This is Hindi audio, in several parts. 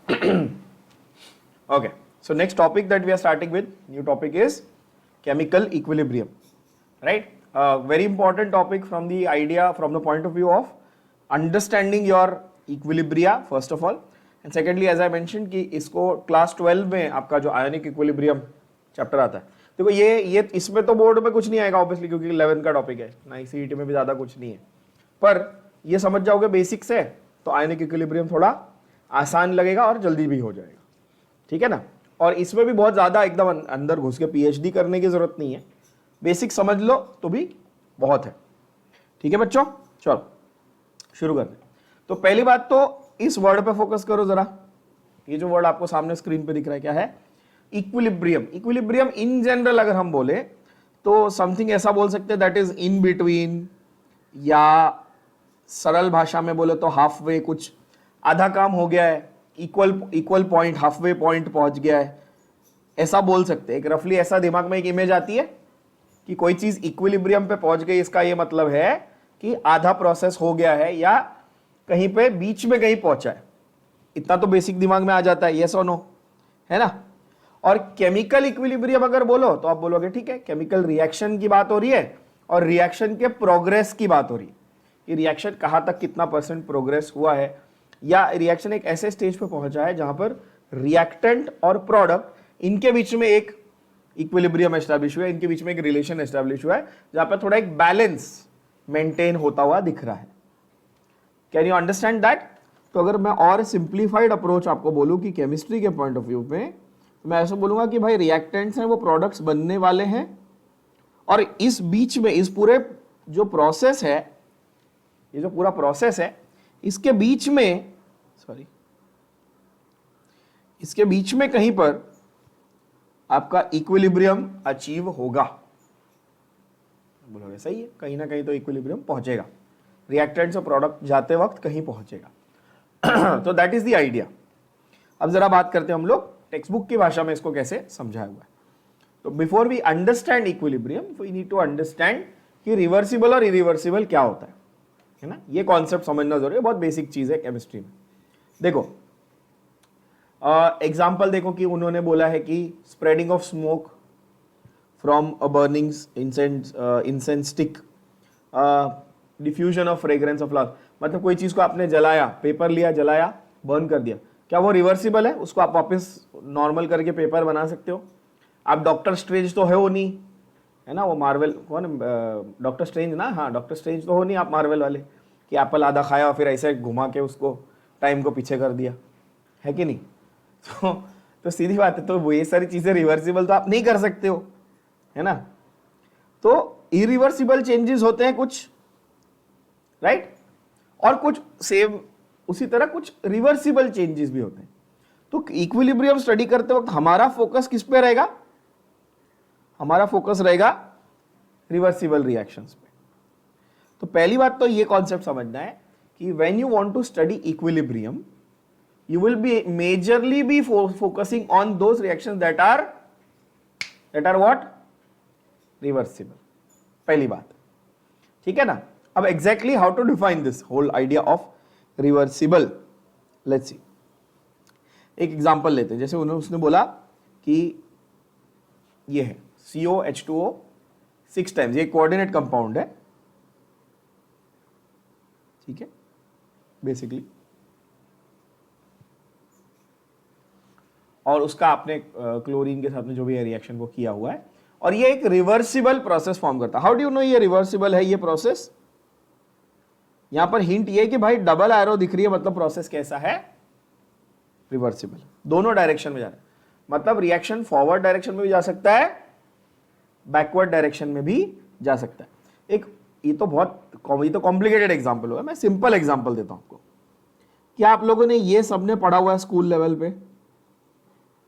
Okay, so next topic that we are starting with, new topic is chemical equilibrium, right? Very important topic from the idea, from the point of view of understanding your equilibria first of all, and secondly as I mentioned कि इसको class 12 में आपका जो ionic equilibrium chapter आता है, देखो ये इसमें तो बोर्ड में कुछ नहीं आएगा ऑब्वियसली क्योंकि 11 का टॉपिक है ना, सीईटी में भी ज़्यादा कुछ नहीं है, पर ये समझ जाओगे बेसिक से तो आयनिक इक्विलिब्रियम थोड़ा आसान लगेगा और जल्दी भी हो जाएगा, ठीक है ना। और इसमें भी बहुत ज़्यादा एकदम अंदर घुस के पीएचडी करने की ज़रूरत नहीं है, बेसिक समझ लो तो भी बहुत है, ठीक है बच्चों। चलो शुरू करते हैं। तो पहली बात तो इस वर्ड पे फोकस करो ज़रा, ये जो वर्ड आपको सामने स्क्रीन पे दिख रहा है क्या है, इक्विलिब्रियम। इक्विलिब्रियम इन जनरल अगर हम बोले तो समथिंग ऐसा बोल सकते हैं दैट इज इन बिटवीन, या सरल भाषा में बोले तो हाफ वे, कुछ आधा काम हो गया है, equal point, half way point पहुंच गया है, ऐसा बोल सकते हैं। एक रफली ऐसा दिमाग में एक इमेज आती है कि कोई चीज इक्विलिब्रियम पे पहुंच गई, इसका ये मतलब है कि आधा प्रोसेस हो गया है या कहीं पे बीच में कहीं पहुंचा है, इतना तो बेसिक दिमाग में आ जाता है, यस और नो, है ना। और केमिकल इक्विलिब्रियम अगर बोलो तो आप बोलोगे ठीक है, केमिकल रिएक्शन की बात हो रही है और रिएक्शन के प्रोग्रेस की बात हो रही है, कि रिएक्शन कहाँ तक कितना % प्रोग्रेस हुआ है, या रिएक्शन एक ऐसे स्टेज पे पहुंचा है जहां पर रिएक्टेंट और प्रोडक्ट इनके बीच में एक इक्विलिब्रियम एस्टैब्लिश हुआ है, इनके बीच में एक रिलेशन एस्टैब्लिश हुआ है जहां पर थोड़ा एक बैलेंस मेंटेन होता हुआ दिख रहा है। Can you understand that? तो अगर मैं और सिंप्लीफाइड अप्रोच आपको बोलूं कि केमिस्ट्री के पॉइंट ऑफ व्यू में, तो मैं ऐसा बोलूंगा कि भाई रिएक्टेंट्स हैं वो प्रोडक्ट्स बनने वाले हैं, और इस बीच में इस पूरे जो प्रोसेस है, ये जो पूरा प्रोसेस है इसके बीच में, इसके बीच में कहीं पर आपका इक्विलिब्रियम अचीव होगा। बोलोगे सही है, कहीं ना कहीं तो इक्विलिब्रियम पहुंचेगा, रिएक्टेंट से प्रोडक्ट जाते वक्त कहीं पहुंचेगा। तो दैट इज द आइडिया। अब जरा बात करते हैं हम लोग टेक्स्ट बुक की भाषा में इसको कैसे समझाया हुआ है। तो before we understand equilibrium we need to understand कि रिवर्सिबल और इरिवर्सिबल क्या होता है ना। ये कॉन्सेप्ट समझना जरूरी है, बहुत बेसिक चीज है केमिस्ट्री में। देखो एग्जाम्पल देखो कि उन्होंने बोला है कि spreading of smoke from a burning incense stick, diffusion of fragrance of flower, मतलब कोई चीज को आपने जलाया, पेपर लिया जलाया बर्न कर दिया, क्या वो रिवर्सिबल है? उसको आप वापस नॉर्मल करके पेपर बना सकते हो? आप डॉक्टर स्ट्रेंज तो है वो नहीं, है ना, वो मार्वल कौन, डॉक्टर स्ट्रेंज ना, हाँ डॉक्टर स्ट्रेंज तो हो नहीं आप मार्वल वाले, कि एप्पल आधा खाया और फिर ऐसे घुमा के उसको टाइम को पीछे कर दिया, है कि नहीं? तो सीधी बात है, तो वो ये सारी चीजें रिवर्सिबल तो आप नहीं कर सकते हो, है ना। तो इरिवर्सिबल चेंजेस होते हैं कुछ, राइट, और कुछ सेम उसी तरह कुछ रिवर्सिबल चेंजेस भी होते हैं। तो इक्विलिब्रियम स्टडी करते वक्त हमारा फोकस किस पे रहेगा? हमारा फोकस रहेगा रिवर्सिबल रिएक्शंस पे। तो पहली बात तो ये कॉन्सेप्ट समझना है कि when you want to study equilibrium you will be majorly be focusing on those reactions that are what? Reversible, पहली बात, ठीक है ना। अब exactly how to define this whole idea of reversible, let's see। एक एग्जांपल लेते हैं, जैसे उसने बोला कि ये है COH2O 6 टाइम्स, ये कोऑर्डिनेट कंपाउंड है, ठीक है, बेसिकली, और उसका आपने क्लोरीन के साथ में जो भी रिएक्शन वो किया हुआ है, और ये एक रिवर्सिबल प्रोसेस फॉर्म करता है। हाउ डू यू नो ये रिवर्सिबल है ये प्रोसेस? यहां पर हिंट ये कि भाई डबल एरो दिख रही है, मतलब प्रोसेस कैसा है? रिवर्सिबल, दोनों डायरेक्शन में जा रहा है, मतलब रिएक्शन फॉरवर्ड डायरेक्शन में भी जा सकता है, बैकवर्ड डायरेक्शन में भी जा सकता है। एक ये तो कॉम्प्लिकेटेड एग्जाम्पल होगा, मैं सिंपल एग्जाम्पल देता हूं आपको। क्या आप लोगों ने ये सबने पढ़ा हुआ है स्कूल लेवल पे?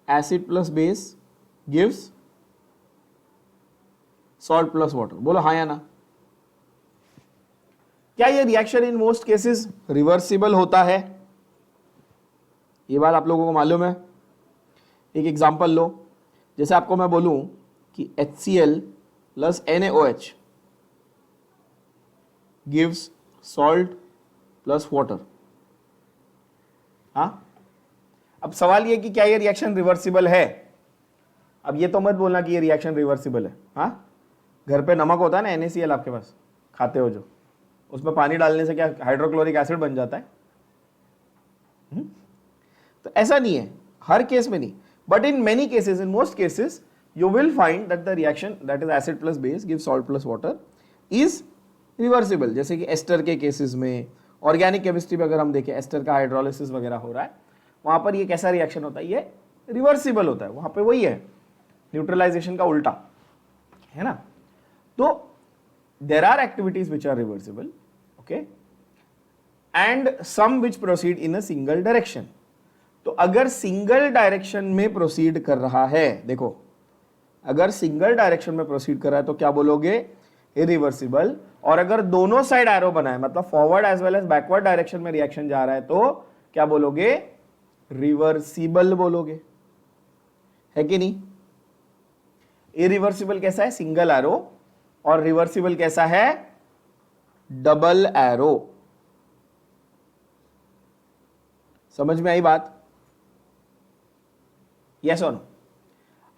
Acid plus base gives salt plus water, बोलो हाँ या ना। क्या ये reaction in most cases reversible होता है? ये बात आप लोगों को मालूम है? एक एग्जांपल लो, जैसे आपको मैं बोलूं कि HCl plus NaOH gives salt plus water, हाँ। अब अब सवाल ये कि क्या ये रिएक्शन रिवर्सिबल है। अब ये तो मत बोलना कि ये रिएक्शन रिवर्सिबल है। हाँ, घर पे नमक होता है ना, NaCl आपके पास खाते हो जो, उसमें पानी डालने से क्या हाइड्रोक्लोरिक एसिड बन जाता है? तो ऐसा नहीं है हर केस में नहीं, but in many cases, in most cases you will find that the reaction that is acid plus base gives salt plus water is reversible। जैसे कि एस्टर के केसेस में, ऑर्गेनिक केमिस्ट्री में अगर हम देखें एस्टर का हाइड्रोलिसिस वगैरह हो रहा है, वहां पर ये कैसा रिएक्शन होता है, ये रिवर्सिबल होता है। वहां पे वही है न्यूट्रलाइजेशन का उल्टा, है ना। तो there are activities which are reversible, okay, and some which proceed in a single direction. तो अगर सिंगल डायरेक्शन में प्रोसीड कर रहा है, देखो अगर सिंगल डायरेक्शन में प्रोसीड कर रहा है तो क्या बोलोगे, इरिवर्सिबल। और अगर दोनों साइड एरो बना है, मतलब forward as well as backward direction में रिएक्शन जा रहा है, तो क्या बोलोगे, रिवर्सिबल बोलोगे, है कि नहीं। इरिवर्सिबल कैसा है, सिंगल एरो, और रिवर्सिबल कैसा है, डबल एरो। समझ में आई बात, यस और नो।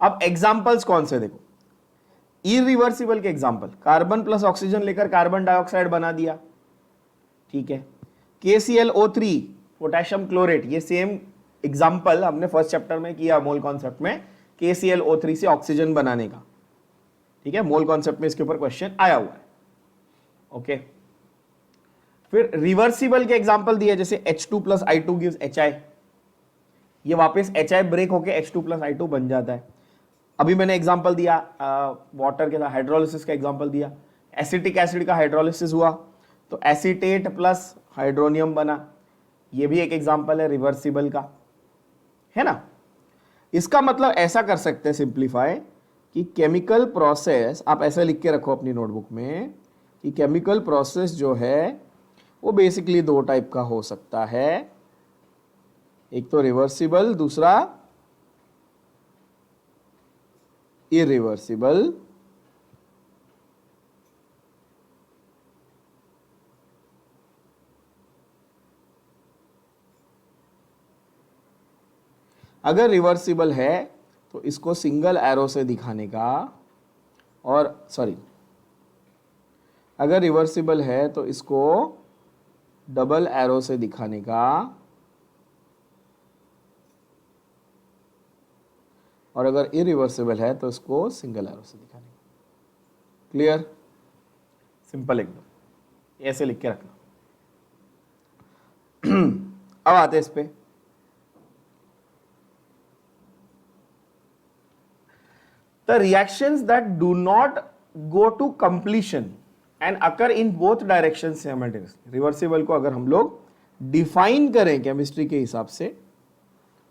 अब एग्जाम्पल्स कौन से देखो, इरिवर्सिबल के एग्जाम्पल, कार्बन प्लस ऑक्सीजन लेकर कार्बन डाइऑक्साइड बना दिया, ठीक है। KClO3 पोटेशियम क्लोरेट, ये सेम एग्जाम्पल हमने फर्स्ट चैप्टर में किया मोल कॉन्सेप्ट में, KClO3 से ऑक्सीजन बनाने का, ठीक है। मोल कॉन्सेप्ट में इसके ऊपर क्वेश्चन आया हुआ है, ओके। फिर रिवर्सिबल के एग्जाम्पल दिए, जैसे H2 plus I2 gives HI, ये वापस HI ब्रेक होके H2 प्लस I2 बन जाता है। अभी मैंने एग्जांपल दिया वाटर के साथ हाइड्रोलिसिस का एग्जांपल दिया, एसिटिक एसिड का हाइड्रोलिसिस हुआ तो एसीटेट प्लस हाइड्रोनियम बना, ये भी एक एग्जांपल है रिवर्सिबल का, है ना। इसका मतलब ऐसा कर सकते हैं सिंप्लीफाई कि केमिकल प्रोसेस, आप ऐसा लिख के रखो अपनी नोटबुक में कि केमिकल प्रोसेस जो है वो बेसिकली दो टाइप का हो सकता है, एक तो रिवर्सिबल, दूसरा इरिवर्सिबल। अगर रिवर्सिबल है तो इसको सिंगल एरो से दिखाने का, और सॉरी, अगर रिवर्सिबल है तो इसको डबल एरो से दिखाने का, और अगर इरिवर्सिबल है तो इसको सिंगल एरो से दिखाने का। क्लियर, सिंपल एकदम, ऐसे लिख के रखना। अब आते हैं इस पे, the reactions that do not go to completion and occur in both directions simultaneously। Reversible को अगर हम लोग डिफाइन करें केमिस्ट्री के हिसाब से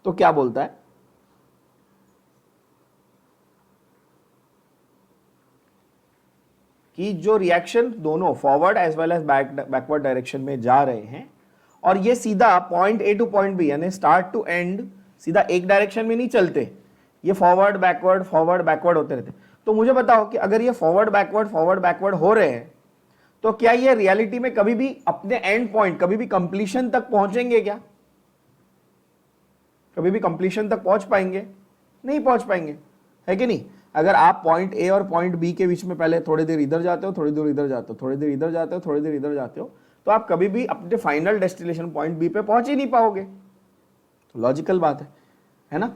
तो क्या बोलता है, कि जो रिएक्शन दोनों forward as well as backward direction में जा रहे हैं, और ये सीधा point A to point B यानी स्टार्ट टू एंड सीधा एक डायरेक्शन में नहीं चलते, ये फॉरवर्ड बैकवर्ड होते रहते। तो मुझे बताओ कि अगर ये फॉरवर्ड बैकवर्ड हो रहे हैं तो क्या ये रियलिटी में कभी भी अपने एंड पॉइंट, कभी भी कंप्लीशन तक पहुंचेंगे क्या, कभी भी कंप्लीशन तक पहुंच पाएंगे, नहीं पहुंच पाएंगे, है कि नहीं। अगर आप पॉइंट ए और पॉइंट बी के बीच में पहले थोड़ी देर इधर जाते हो, थोड़ी देर इधर जाते हो, थोड़ी देर इधर जाते हो, थोड़ी देर इधर जाते हो, तो आप कभी भी अपने फाइनल डेस्टिनेशन पॉइंट बी पे पहुंच ही नहीं पाओगे। तो लॉजिकल बात है ना।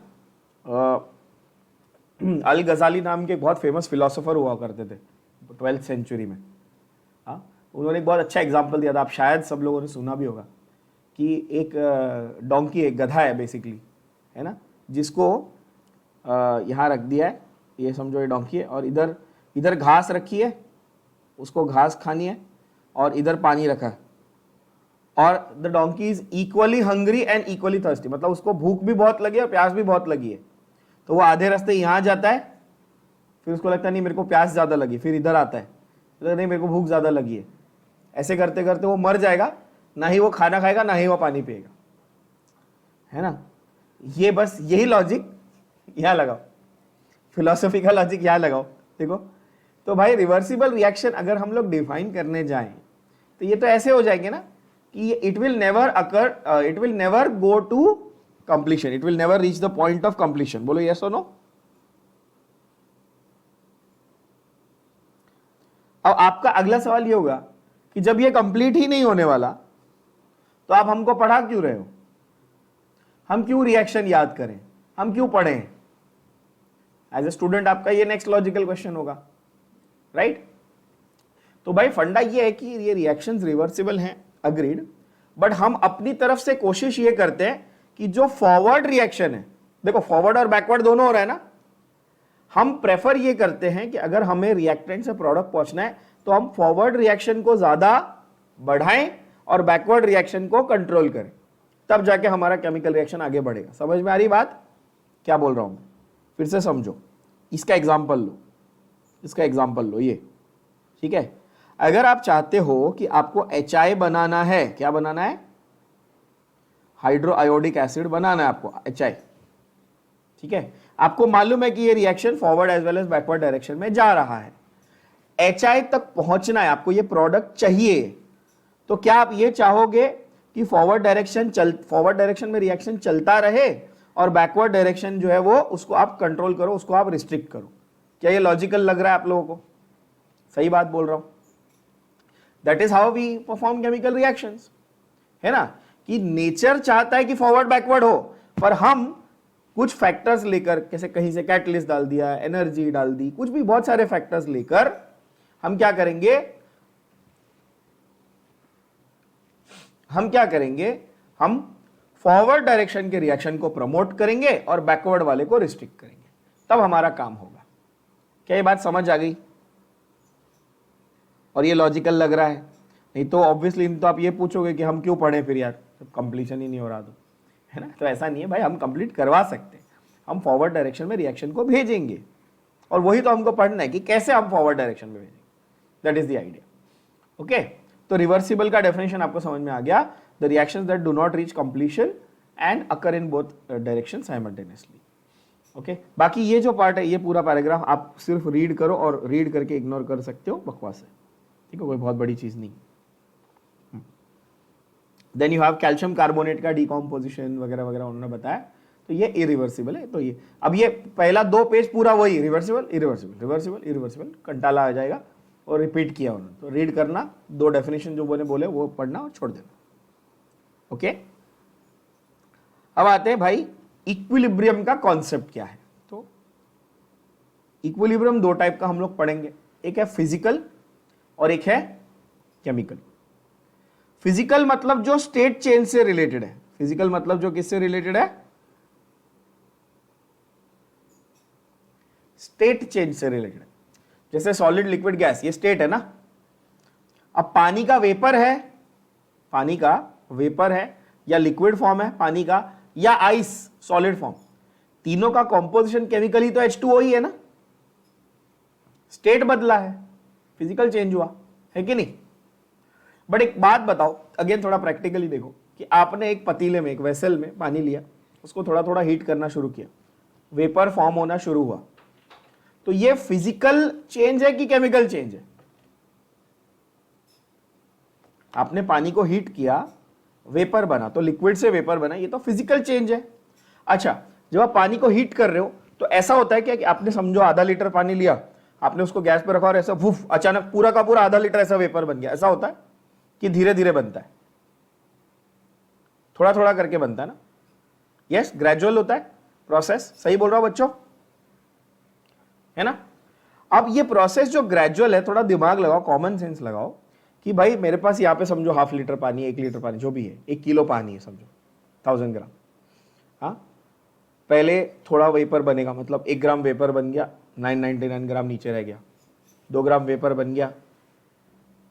अल गजाली नाम के बहुत फेमस फिलोसोफर हुआ करते थे 12th सेंचुरी में। हाँ, उन्होंने एक बहुत अच्छा एग्जाम्पल दिया था, आप शायद सब लोगों ने सुना भी होगा, कि एक डोंकी, एक गधा है बेसिकली, है ना, जिसको यहाँ रख दिया है, ये समझो ये डोंकी है, और इधर इधर घास रखी है, उसको घास खानी है, और इधर पानी रखा है, और the donkey is equally hungry and equally thirsty, मतलब उसको भूख भी बहुत लगी है और प्यास भी बहुत लगी है। तो वो आधे रास्ते यहाँ जाता है, फिर उसको लगता है नहीं मेरे को प्यास ज़्यादा लगी, फिर इधर आता है, तो नहीं मेरे को भूख ज़्यादा लगी है। ऐसे करते करते वो मर जाएगा, ना ही वो खाना खाएगा ना ही वो पानी पिएगा, है ना। ये बस यही लॉजिक यहाँ लगाओ, फिलॉसफी का लॉजिक यहाँ लगाओ, देखो। तो भाई रिवर्सिबल रिएक्शन अगर हम लोग डिफाइन करने जाएं तो ये तो ऐसे हो जाएंगे ना कि it will never occur, it will never go to completion, it will never reach the point of completion. बोलो यस और नो। अब आपका अगला सवाल ये होगा कि जब ये कंप्लीट ही नहीं होने वाला तो आप हमको पढ़ा क्यों रहे हो, हम क्यों रिएक्शन याद करें, हम क्यों पढ़ें? एज ए स्टूडेंट आपका ये नेक्स्ट लॉजिकल क्वेश्चन होगा, राइट? तो भाई फंडा ये है कि ये रिएक्शंस रिवर्सिबल हैं, अग्रीड, बट हम अपनी तरफ से कोशिश ये करते हैं कि जो फॉरवर्ड रिएक्शन है, देखो फॉरवर्ड और बैकवर्ड दोनों हो रहा है ना, हम प्रेफर ये करते हैं कि अगर हमें रिएक्टेंट से प्रोडक्ट पहुंचना है तो हम फॉरवर्ड रिएक्शन को ज्यादा बढ़ाएं और बैकवर्ड रिएक्शन को कंट्रोल करें, तब जाके हमारा केमिकल रिएक्शन आगे बढ़ेगा। समझ में आ रही बात? क्या बोल रहा हूं मैं, फिर से समझो। इसका एग्जाम्पल लो, इसका एग्जाम्पल लो, ये ठीक है। अगर आप चाहते हो कि आपको HI बनाना है, क्या बनाना है? हाइड्रो आयोडिक एसिड बनाना है आपको, HI, ठीक है। आपको मालूम है कि ये reaction forward as well as backward direction में जा रहा है, HI तक पहुंचना है आपको, ये प्रोडक्ट चाहिए, तो क्या आप ये चाहोगे कि फॉरवर्ड डायरेक्शन में रिएक्शन चलता रहे और बैकवर्ड डायरेक्शन जो है वो उसको आप कंट्रोल करो, उसको आप रिस्ट्रिक्ट करो? क्या ये लॉजिकल लग रहा है आप लोगों को? सही बात बोल रहा हूं? That is how we perform chemical reactions, है ना, कि नेचर चाहता है कि फॉरवर्ड बैकवर्ड हो, पर हम कुछ फैक्टर्स लेकर, कैसे कहीं से कैटलिस्ट डाल दिया, एनर्जी डाल दी, कुछ भी बहुत सारे फैक्टर्स लेकर हम क्या करेंगे, हम फॉरवर्ड डायरेक्शन के रिएक्शन को प्रमोट करेंगे और बैकवर्ड वाले को रिस्ट्रिक्ट करेंगे, तब हमारा काम होगा। क्या ये बात समझ आ गई? और ये लॉजिकल लग रहा है? नहीं तो ऑब्वियसली तो आप ये पूछोगे कि हम क्यों पढ़े फिर यार, जब कंप्लीशन ही नहीं हो रहा तो, है ना? तो ऐसा नहीं है भाई, हम कंप्लीट करवा सकते हैं, हम फॉरवर्ड डायरेक्शन में रिएक्शन को भेजेंगे, और वही तो हमको पढ़ना है कि कैसे हम फॉरवर्ड डायरेक्शन में भेजेंगे। That is the idea. Okay, तो रिवर्सिबल का डेफिनेशन आपको समझ में आ गया। The reactions that do not reach completion and occur in both direction simultaneously. Okay, बाकी ये जो पार्ट है, ये पूरा पैराग्राफ आप सिर्फ रीड करो, और रीड करके इग्नोर कर सकते हो, बकवास है, ठीक है, कोई बहुत बड़ी चीज नहीं। Then you have calcium carbonate का डिकॉम्पोजिशन वगैरह वगैरह उन्होंने बताया, तो ये इरिवर्सिबल है। तो ये अब ये पहला 2 पेज पूरा वही रिवर्सिबल इरिवर्सिबल रिवर्सिबल इरिवर्सिबल कंटाला आ जाएगा, और रिपीट किया उन्होंने, तो रीड करना, 2 डेफिनेशन जो बोले वो पढ़ना और छोड़ देना। ओके, अब आते हैं भाई इक्विलिब्रियम का कॉन्सेप्ट क्या है। तो इक्विलिब्रियम 2 टाइप का हम लोग पढ़ेंगे, एक है फिजिकल और एक है केमिकल। फिजिकल मतलब जो स्टेट चेंज से रिलेटेड है, फिजिकल मतलब जो किससे रिलेटेड है? स्टेट चेंज से रिलेटेड है। जैसे सॉलिड, लिक्विड, गैस, ये स्टेट है ना। अब पानी का वेपर है या लिक्विड फॉर्म है पानी का, या आइस सॉलिड फॉर्म, तीनों का कॉम्पोजिशन केमिकली तो H2O ही है ना। स्टेट बदला है, फिजिकल चेंज हुआ है कि नहीं? बट एक बात बताओ, अगेन थोड़ा प्रैक्टिकली देखो, कि आपने एक पतीले में, एक वेसल में पानी लिया, उसको थोड़ा थोड़ा हीट करना शुरू किया, वेपर फॉर्म होना शुरू हुआ, तो ये फिजिकल चेंज है कि केमिकल चेंज है? आपने पानी को हीट किया, वेपर बना, तो लिक्विड से वेपर बना, ये तो फिजिकल चेंज है। अच्छा, जब आप पानी को हीट कर रहे हो तो ऐसा होता है क्या कि आपने समझो आधा लीटर पानी लिया, आपने उसको गैस पर रखा और ऐसा वुफ, अचानक पूरा का पूरा आधा लीटर ऐसा वेपर बन गया, ऐसा होता है? कि धीरे धीरे बनता है, थोड़ा थोड़ा करके बनता है ना? यस, ग्रेजुअल होता है प्रोसेस। सही बोल रहा हूं बच्चों, है ना? अब ये प्रोसेस जो ग्रेजुअल है, थोड़ा दिमाग लगाओ, कॉमन सेंस लगाओ, कि भाई मेरे पास यहाँ पे समझो 1/2 लीटर पानी है, 1 लीटर पानी, जो भी है, 1 किलो पानी है समझो, 1000 ग्राम। हाँ, पहले थोड़ा वेपर बनेगा, मतलब 1 ग्राम वेपर बन गया, 999 ग्राम नीचे रह गया, 2 ग्राम वेपर बन गया,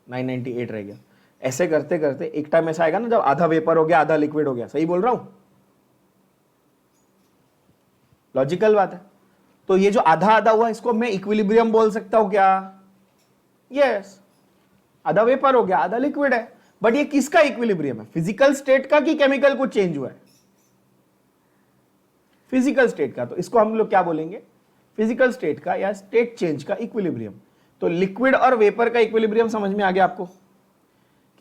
998 रह गया। ऐसे करते करते एक टाइम ऐसा आएगा ना जब आधा वेपर हो गया, आधा लिक्विड हो गया। सही बोल रहा हूं? लॉजिकल बात है। तो ये जो आधा आधा हुआ, इसको मैं इक्विलिब्रियम बोल सकता हूं क्या? यस, आधा वेपर हो गया, आधा लिक्विड है। बट ये किसका इक्विलिब्रियम है? फिजिकल स्टेट का कि केमिकल कुछ चेंज हुआ है? फिजिकल स्टेट का। तो इसको हम लोग क्या बोलेंगे? फिजिकल स्टेट का या स्टेट चेंज का इक्विलिब्रियम। तो लिक्विड और वेपर का इक्विलिब्रियम समझ में आ गया आपको,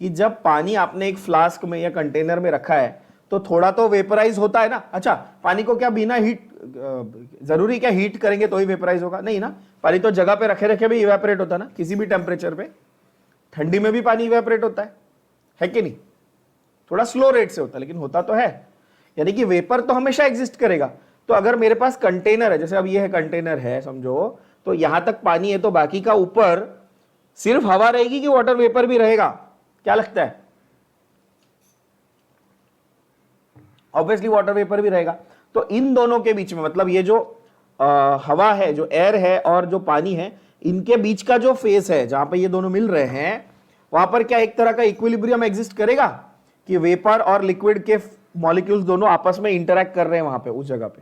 कि जब पानी आपने एक फ्लास्क में या कंटेनर में रखा है तो थोड़ा तो वेपराइज होता है ना। अच्छा, पानी को क्या बिना हीट, जरूरी क्या हीट करेंगे तो ही वेपराइज होगा? नहीं ना, पानी तो जगह पे रखे रखे भी इवेपोरेट होता है ना, किसी भी टेम्परेचर पे। ठंडी में भी पानी इवेपोरेट होता है कि नहीं? थोड़ा स्लो रेट से होता है, लेकिन होता तो है। यानी कि वेपर तो हमेशा एग्जिस्ट करेगा। तो अगर मेरे पास कंटेनर है, जैसे अब ये है कंटेनर है समझो, तो यहां तक पानी है, तो बाकी का ऊपर सिर्फ हवा रहेगी कि वाटर वेपर भी रहेगा? क्या लगता है? ऑब्वियसली वाटर वेपर भी रहेगा। तो इन दोनों के बीच में, मतलब ये जो हवा है, जो एयर है और जो पानी है, इनके बीच का जो फेस है जहां पे ये दोनों मिल रहे हैं, वहां पर क्या एक तरह का इक्विलिब्रियम एग्जिस्ट करेगा कि वेपर और लिक्विड के मॉलिक्यूल्स दोनों आपस में इंटरैक्ट कर रहे हैं वहां पे, उस जगह पे,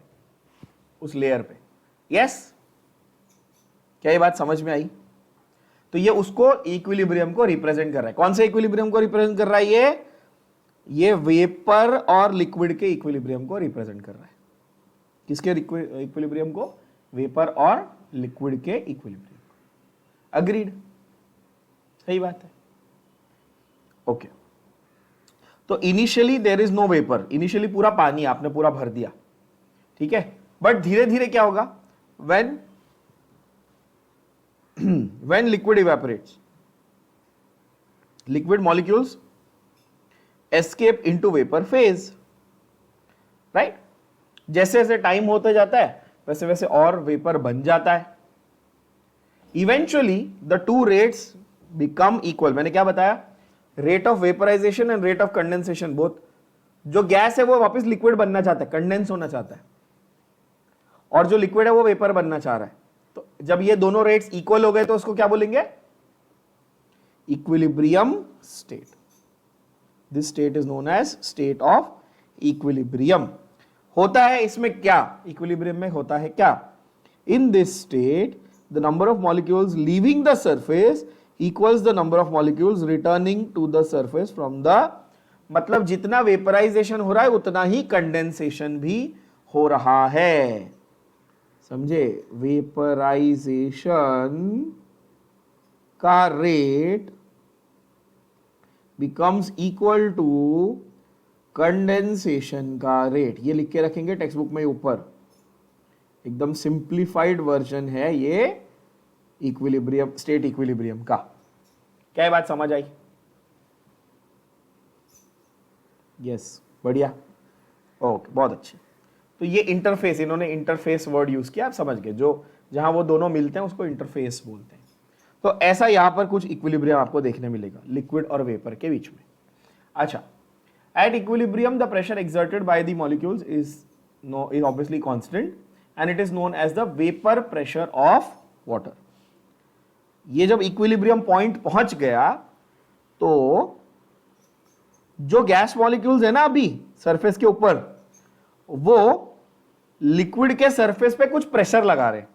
उस लेयर पे? यस? क्या ये बात समझ में आई? तो ये उसको इक्विलिब्रियम को रिप्रेजेंट कर रहा है। कौन से इक्विलिब्रियम को रिप्रेजेंट कर रहा है? ये वेपर और लिक्विड के इक्विलिब्रियम को रिप्रेजेंट कर रहा है। किसके इक्विलिब्रियम को? वेपर और लिक्विड के इक्विलिब्रियम। अग्रीड? सही बात है। ओके, तो initially there is no vapour, initially पूरा पानी आपने पूरा भर दिया, ठीक है। बट धीरे धीरे क्या होगा? when liquid evaporates, liquid molecules escape into vapor phase, right? जैसे जैसे टाइम होते जाता है वैसे वैसे और वेपर बन जाता है। Eventually the two rates become equal. मैंने क्या बताया? Rate of vaporisation and rate of condensation, both. जो गैस है वो वापस लिक्विड बनना चाहता है, कंडेंस होना चाहता है, और जो लिक्विड है वो वेपर बनना चाह रहा है। तो जब ये दोनों रेट्स इक्वल हो गए तो उसको क्या बोलेंगे? Equilibrium state. This state is known as state of equilibrium. होता है इसमें क्या? इक्विलिब्रियम में होता है क्या? In this state the number of molecules leaving the surface equals the number of molecules returning to the surface from the, मतलब जितना वेपराइजेशन हो रहा है उतना ही कंडेंसेशन भी हो रहा है। समझे? वेपराइजेशन का rate becomes equal to condensation का रेट। ये लिख के रखेंगे टेक्स्ट बुक में ऊपर, एकदम सिंप्लीफाइड वर्जन है ये इक्विलिब्रियम, स्टेट इक्विलिब्रियम का। क्या ये बात समझ आई? यस, बढ़िया, ओके, बहुत अच्छे। तो ये इंटरफेस, इन्होंने इंटरफेस वर्ड यूज किया, आप समझ गए। जो जहां वो दोनों मिलते हैं उसको इंटरफेस बोलते हैं। तो ऐसा यहां पर कुछ इक्विलिब्रियम आपको देखने मिलेगा लिक्विड और वेपर के बीच में। अच्छा, at equilibrium the pressure exerted by the molecules is obviously constant and it is known as the vapour pressure of water. ये जब इक्विलिब्रियम पॉइंट पहुंच गया तो जो गैस मॉलिक्यूल्स है ना अभी सरफेस के ऊपर, वो लिक्विड के सरफेस पे कुछ प्रेशर लगा रहे हैं।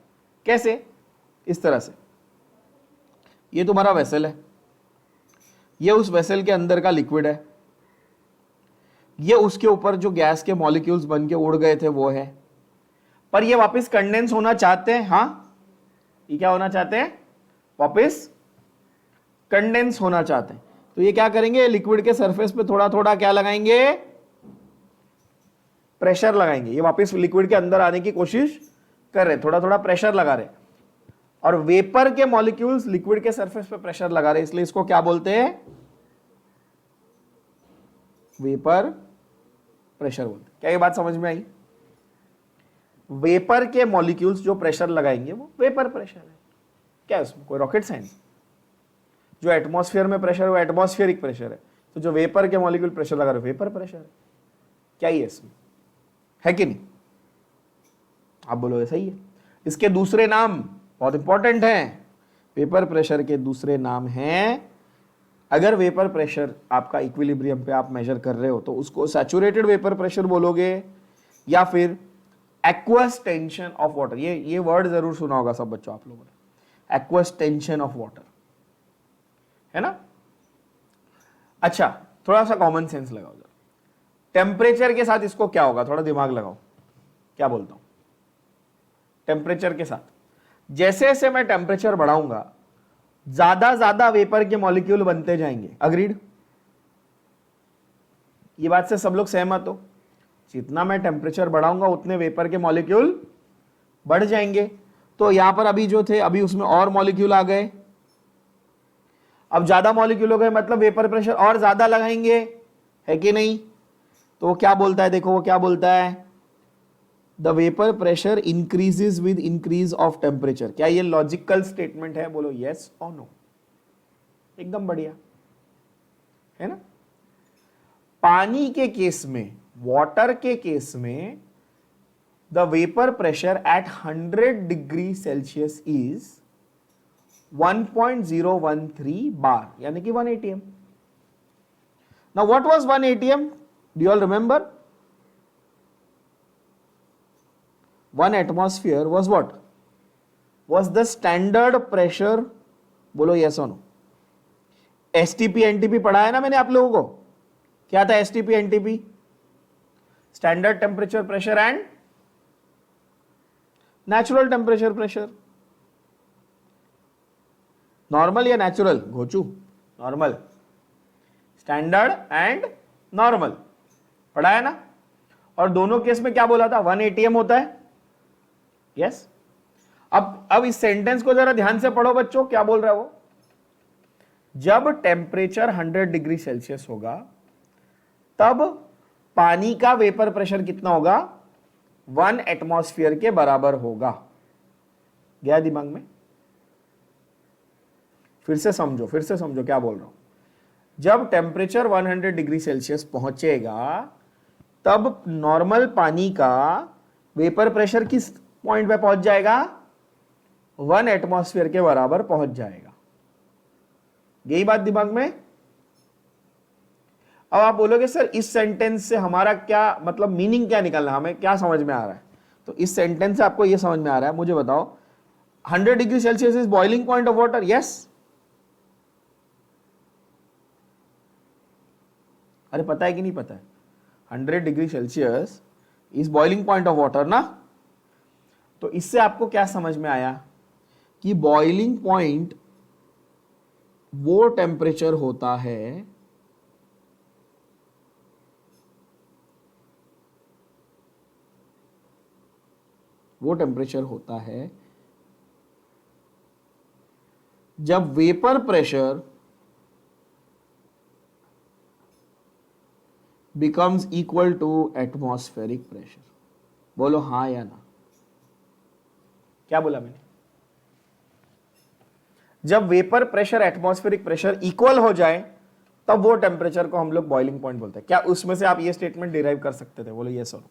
कैसे? इस तरह से। ये तुम्हारा वेसल है, ये उस वेसल के अंदर का लिक्विड है, ये उसके ऊपर जो गैस के मॉलिक्यूल्स बन के उड़ गए थे वो है, पर ये वापस कंडेंस होना चाहते हैं। हाँ, ये क्या होना चाहते हैं? वापस कंडेंस होना चाहते हैं। तो ये क्या करेंगे? लिक्विड के सरफेस पे थोड़ा थोड़ा क्या लगाएंगे? प्रेशर लगाएंगे। ये वापस लिक्विड के अंदर आने की कोशिश कर रहे, थोड़ा थोड़ा प्रेशर लगा रहे। और वेपर के मॉलिक्यूल्स लिक्विड के सरफेस पे प्रेशर लगा रहे, इसलिए इसको क्या बोलते हैं? वेपर प्रेशर बोलते हैं। क्या ये बात समझ में आई? वेपर के मॉलिक्यूल्स जो प्रेशर लगाएंगे वो वेपर प्रेशर है। क्या है उसमें कोई रॉकेट साइंस? जो एटमॉस्फेयर में प्रेशर है वो एटमॉस्फेरिक प्रेशर है, तो जो वेपर के मॉलिक्यूल प्रेशर लगा रहे वेपर प्रेशर है। क्या ही है इसमें? है कि नहीं? आप बोलोगे सही है। इसके दूसरे नाम बहुत इंपॉर्टेंट हैं। वेपर प्रेशर के दूसरे नाम हैं, अगर वेपर प्रेशर आपका इक्विलिब्रियम पे आप मेजर कर रहे हो तो उसको सैचुरेटेड वेपर प्रेशर बोलोगे, या फिर एक्वस टेंशन ऑफ वाटर। ये वर्ड जरूर सुना होगा सब बच्चों आप लोगों ने, एक्वस टेंशन ऑफ वाटर, है ना? अच्छा, थोड़ा सा कॉमन सेंस लगाओ जरा। टेम्परेचर के साथ इसको क्या होगा? थोड़ा दिमाग लगाओ, क्या बोलता हूं? टेम्परेचर के साथ जैसे जैसे मैं टेम्परेचर बढ़ाऊंगा ज्यादा ज्यादा वेपर के मॉलिक्यूल बनते जाएंगे। अग्रीड? ये बात से सब लोग सहमत हो? जितना मैं टेम्परेचर बढ़ाऊंगा उतने वेपर के मॉलिक्यूल बढ़ जाएंगे। तो यहां पर अभी जो थे अभी उसमें और मॉलिक्यूल आ गए, अब ज्यादा मॉलिक्यूल हो गए मतलब वेपर प्रेशर और ज्यादा लगाएंगे, है कि नहीं? तो वो क्या बोलता है, देखो वो क्या बोलता है, the vapour pressure increases with increase of temperature. क्या ये लॉजिकल स्टेटमेंट है? बोलो यस और नो। एकदम बढ़िया है ना। पानी के केस में, वाटर के केस में, the vapour pressure at 100 degree Celsius is 1.013 बार, यानी कि 1 atm। Now what was 1 atm? Do you all remember? 1 atmosphere was what? Was the standard pressure? बोलो yes or no। STP NTP पढ़ा है ना मैंने आप लोगों को। क्या था STP NTP? Standard temperature pressure and natural temperature pressure. Normal या नेचुरल? घोचू नॉर्मल। स्टैंडर्ड एंड नॉर्मल पढ़ा है ना। और दोनों केस में क्या बोला था? 1 atm होता है। यस। अब इस सेंटेंस को जरा ध्यान से पढ़ो बच्चों, क्या बोल रहा है वो? जब टेम्परेचर 100 डिग्री सेल्सियस होगा तब पानी का वेपर प्रेशर कितना होगा? 1 एटमॉस्फेयर के बराबर होगा। गया दिमाग में? फिर से समझो क्या बोल रहा हूं। जब टेम्परेचर 100 डिग्री सेल्सियस पहुंचेगा तब नॉर्मल पानी का वेपर प्रेशर किस पॉइंट पे पहुंच जाएगा? 1 एटमॉस्फेयर के बराबर पहुंच जाएगा। यही बात दिमाग में? अब आप बोलोगे सर इस सेंटेंस से हमारा क्या मतलब, मीनिंग क्या निकलना, हमें क्या समझ में आ रहा है? तो इस सेंटेंस से आपको यह समझ में आ रहा है, मुझे बताओ, 100 degree Celsius is boiling point of water. Yes? अरे पता है कि नहीं पता है? 100 degree Celsius is boiling point of water ना। तो इससे आपको क्या समझ में आया कि बॉइलिंग पॉइंट वो टेम्परेचर होता है जब vapour pressure becomes equal to atmospheric pressure. बोलो हाँ या ना। क्या बोला मैंने? जब vapour pressure atmospheric pressure equal हो जाए तब वो टेम्परेचर को हम लोग बॉइलिंग पॉइंट बोलते हैं। क्या उसमें से आप ये स्टेटमेंट डिराइव कर सकते थे? बोलो यस और नो।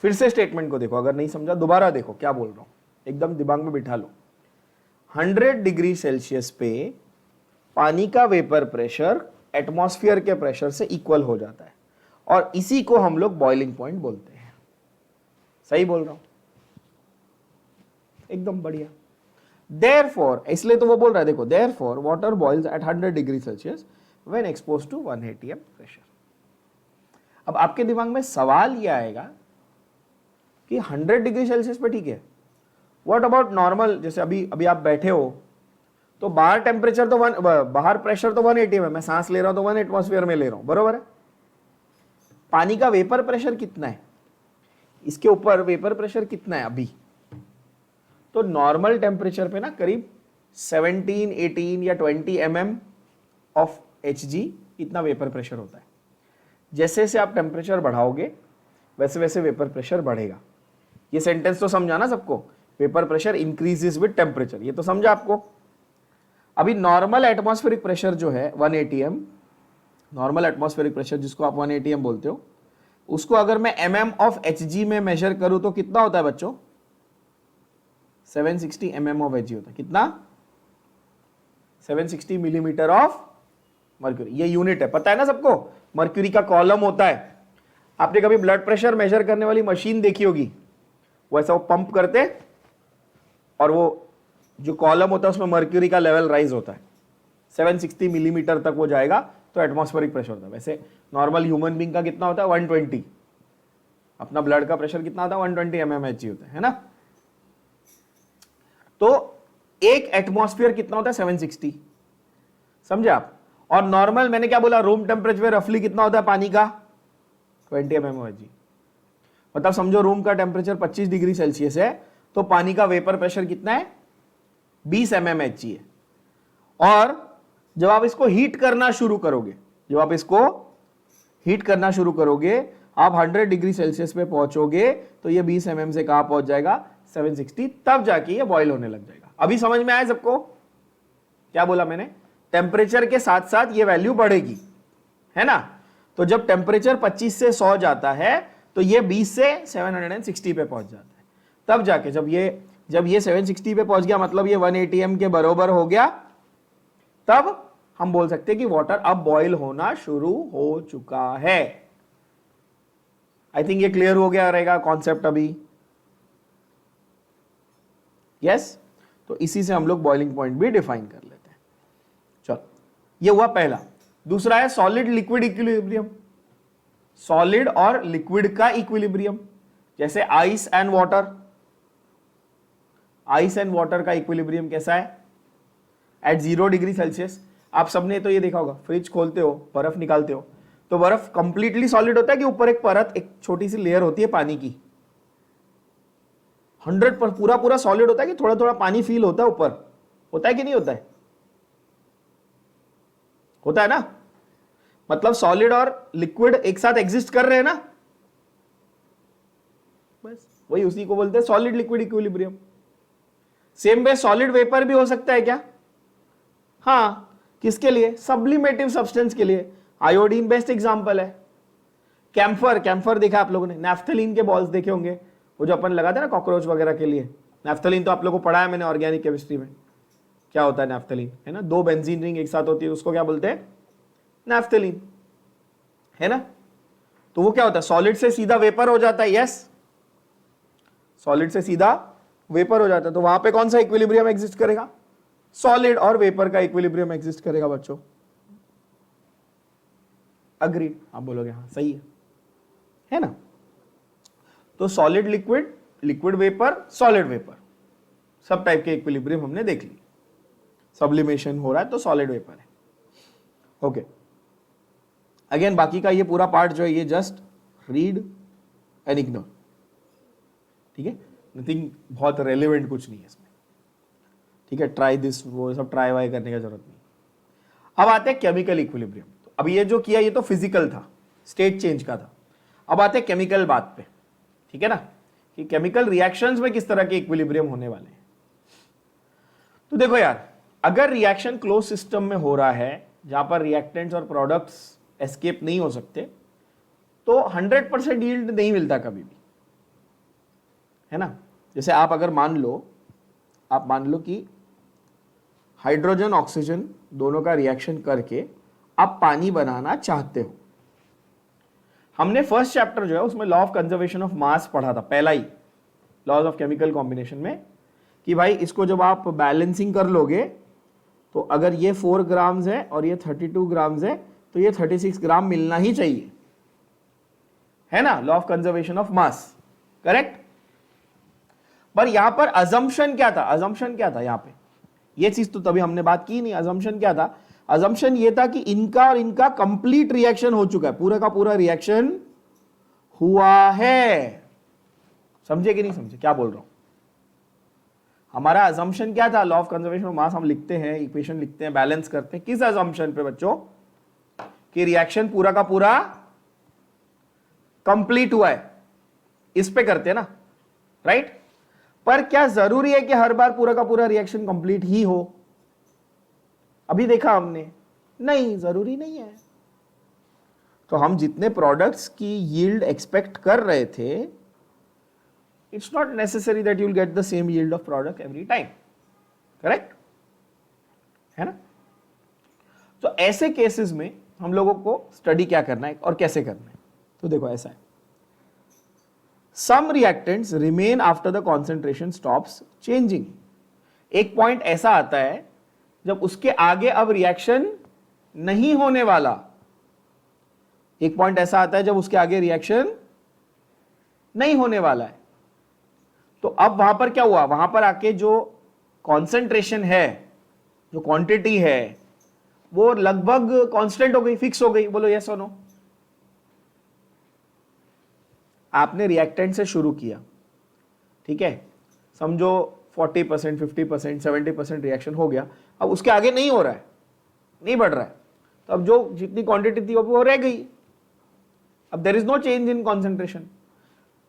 फिर से स्टेटमेंट को देखो, अगर नहीं समझा दोबारा देखो क्या बोल रहा हूं, एकदम दिमाग में बिठा लो। 100 डिग्री सेल्सियस पे पानी का वेपर प्रेशर एटमॉस्फेयर के प्रेशर से इक्वल हो जाता है और इसी को हम लोग बॉइलिंग पॉइंट बोलते हैं। सही बोल रहा हूं? एकदम बढ़िया। Therefore, इसलिए तो वो बोल रहा है, देखो, therefore water boils at 100 degree Celsius when exposed to 1 atm pressure। अब आपके दिमाग में सवाल ये आएगा कि 100 डिग्री सेल्सियस पे ठीक है, व्हाट अबाउट नॉर्मल? जैसे अभी आप बैठे हो तो बाहर टेम्परेचर तो बाहर प्रेशर तो 1 atm है, मैं सांस ले रहा हूं तो 1 एटमॉस्फेयर में ले रहा हूं, बरोबर है? पानी का वेपर प्रेशर कितना है? इसके ऊपर वेपर प्रेशर कितना है अभी? तो नॉर्मल टेम्परेचर पे ना करीब 17, 18 या 20 mm ऑफ Hg इतना वेपर प्रेशर होता है। जैसे जैसे आप टेम्परेचर बढ़ाओगे वैसे वैसे वेपर प्रेशर बढ़ेगा। ये सेंटेंस तो समझा ना सबको? Vapour pressure increases with temperature, ये तो समझा आपको? अभी नॉर्मल एटमॉस्फेरिक प्रेशर जो है 1 atm, नॉर्मल एटमॉस्फेरिक प्रेशर जिसको आप 1 atm बोलते हो, उसको अगर मैं mm ऑफ Hg में मेजर करूं तो कितना होता है बच्चों? 760 mm ऑफ Hg होता है। कितना? 760 मिलीमीटर ऑफ मर्क्यूरी। ये यूनिट है, पता है ना सबको? मर्क्यूरी का कॉलम होता है। आपने कभी ब्लड प्रेशर मेजर करने वाली मशीन देखी होगी, वैसा वो पंप करते और वो जो कॉलम होता है उसमें मर्क्यूरी का लेवल राइज होता है, 760 मिलीमीटर तक वो जाएगा तो एटमॉस्फेरिक प्रेशर होता है। वैसे नॉर्मल ह्यूमन बीइंग का कितना होता है? 120। अपना ब्लड का प्रेशर कितना होता है? 120 mmHg होता है ना? तो एक एटमॉस्फेयर कितना होता है? 760। समझे आप? और नॉर्मल मैंने क्या बोला, रूम टेम्परेचर पे रफली कितना होता है पानी का, 20 mmHg। मतलब समझो रूम का टेम्परेचर 25 डिग्री सेल्सियस है तो पानी का वेपर प्रेशर कितना है, 20 mmHg है। और जब आप इसको हीट करना शुरू करोगे, जब आप इसको हीट करना शुरू करोगे, आप 100 डिग्री सेल्सियस पे पहुंचोगे तो ये 20 mm से कहां पहुंच जाएगा, 760, तब जाके ये बॉईल होने लग जाएगा। अभी समझ में आया सबको क्या बोला मैंने, टेम्परेचर के साथ साथ ये वैल्यू बढ़ेगी, है ना। तो जब टेम्परेचर 25 से 100 जाता है तो ये 20 से 760 पे पहुंच जाता है, तब जाके जब ये 760 पे पहुंच गया, मतलब ये 180 m के बराबर हो गया, तब हम बोल सकते हैं कि वाटर अब बॉईल होना शुरू हो चुका है। आई थिंक ये क्लियर हो गया रहेगा कॉन्सेप्ट अभी, यस। तो इसी से हम लोग बॉइलिंग पॉइंट भी डिफाइन कर लेते हैं। चलो, ये हुआ पहला। दूसरा है सॉलिड लिक्विड इक्विलिब्रियम, सॉलिड और लिक्विड का इक्विलिब्रियम। जैसे ice and water, ice and water का इक्विलिब्रियम कैसा है, एट 0 डिग्री सेल्सियस। आप सबने तो ये देखा होगा, फ्रिज खोलते हो, बर्फ निकालते हो, तो बर्फ कंप्लीटली सॉलिड होता है कि ऊपर एक परत, एक छोटी सी लेयर होती है पानी की, 100 पर पूरा पूरा सॉलिड होता है कि थोड़ा थोड़ा पानी फील होता है ऊपर, होता है कि नहीं होता है, होता है ना। मतलब सॉलिड और लिक्विड एक साथ एग्जिस्ट कर रहे हैं ना, बस वही उसी को बोलते हैं solid liquid equilibrium. Same way solid vapour भी हो सकता है क्या, हाँ, किसके लिए, सब्लिमेटिव सब्सटेंस के लिए। आयोडीन बेस्ट एग्जांपल है। कैम्फर, कैम्फर देखा आप लोगों ने, नैफ्थलीन के बॉल्स देखे होंगे, वो जो अपन लगाते हैं ना कॉकरोच वगैरह के लिए। नैफ्थलीन तो आप लोगों को पढ़ा है मैंने ऑर्गेनिक केमिस्ट्री में, क्या होता है नैफ्थलीन, है ना, 2 बेंजीन रिंग एक साथ होती है, उसको क्या बोलते हैं, नैफ्थलीन, है ना। तो वो क्या होता है, सॉलिड से सीधा वेपर हो जाता है, यस, सॉलिड से सीधा वेपर हो जाता है। तो वहां पे कौन सा इक्विलिब्रियम एग्जिस्ट करेगा, सॉलिड और वेपर का इक्विलिब्रियम एग्जिस्ट करेगा बच्चों। अग्रीड, आप बोलोगे हाँ सही है ना। तो solid liquid, liquid vapour, solid vapour, सब टाइप के इक्विलिब्रियम हमने देख ली। सब्लिमेशन हो रहा है तो सॉलिड वेपर है, ओके। अगेन बाकी का ये पूरा पार्ट जो है ये जस्ट रीड एंड इग्नोर, ठीक है, नथिंग बहुत रेलेवेंट कुछ नहीं है इसमें, ठीक है। ट्राई दिस, वो सब ट्राई वाई करने की जरूरत नहीं। अब आते हैं केमिकल इक्विलिब्रियम। तो अभी ये जो किया ये तो फिजिकल था, स्टेट चेंज का था। अब आते हैं केमिकल बात पे, ठीक है ना, कि केमिकल रिएक्शंस में किस तरह के इक्विलिब्रियम होने वाले हैं। तो देखो यार, अगर रिएक्शन क्लोज सिस्टम में हो रहा है जहां पर रिएक्टेंट्स और प्रोडक्ट्स एस्केप नहीं हो सकते, तो 100% यील्ड नहीं मिलता कभी भी, है ना। जैसे आप अगर मान लो कि हाइड्रोजन ऑक्सीजन दोनों का रिएक्शन करके आप पानी बनाना चाहते हो। हमने फर्स्ट चैप्टर जो है उसमें law of conservation of mass पढ़ा था, पहला ही लॉज ऑफ केमिकल कॉम्बिनेशन में, कि भाई इसको जब आप बैलेंसिंग कर लोगे तो अगर ये 4 ग्राम्स है और ये 32 ग्राम्स है तो ये 36 ग्राम मिलना ही चाहिए, है ना, law of conservation of mass, correct. पर यहां पर अजम्पशन क्या था, अजम्पशन क्या था यहां पे, ये चीज तो तभी हमने बात की नहीं। अजम्पशन क्या था, अजम्पशन ये था कि इनका और इनका कंप्लीट रिएक्शन हो चुका है, पूरा का पूरा रिएक्शन हुआ है। समझे कि नहीं समझे क्या बोल रहा हूं। हमारा अजम्पशन क्या था, law of conservation of mass हम लिखते हैं, इक्वेशन लिखते हैं, बैलेंस करते हैं, किस अजम्पशन पे बच्चों, कि रिएक्शन पूरा का पूरा कंप्लीट हुआ है, इस पे करते हैं ना, राइट। पर क्या जरूरी है कि हर बार पूरा का पूरा रिएक्शन कंप्लीट ही हो, अभी देखा हमने, नहीं, जरूरी नहीं है। तो हम जितने प्रोडक्ट्स की यील्ड एक्सपेक्ट कर रहे थे, it's not necessary that you will get the same yield of product every time, correct, है ना। तो ऐसे केसेस में हम लोगों को स्टडी क्या करना है और कैसे करना है, तो देखो ऐसा है, some reactants remain after the concentration stops changing. एक पॉइंट ऐसा आता है जब उसके आगे अब रिएक्शन नहीं होने वाला, एक पॉइंट ऐसा आता है जब उसके आगे रिएक्शन नहीं होने वाला है। तो अब वहां पर क्या हुआ, वहां पर आके जो कॉन्सेंट्रेशन है, जो क्वांटिटी है, वो लगभग कांस्टेंट हो गई, फिक्स हो गई, बोलो यस और नो। आपने रिएक्टेंट से शुरू किया, ठीक है, समझो 40%, 50%, 70% रिएक्शन हो गया, अब उसके आगे नहीं हो रहा है, नहीं बढ़ रहा है, तो अब जो जितनी क्वांटिटी थी वो रह गई। अब there is no change in concentration,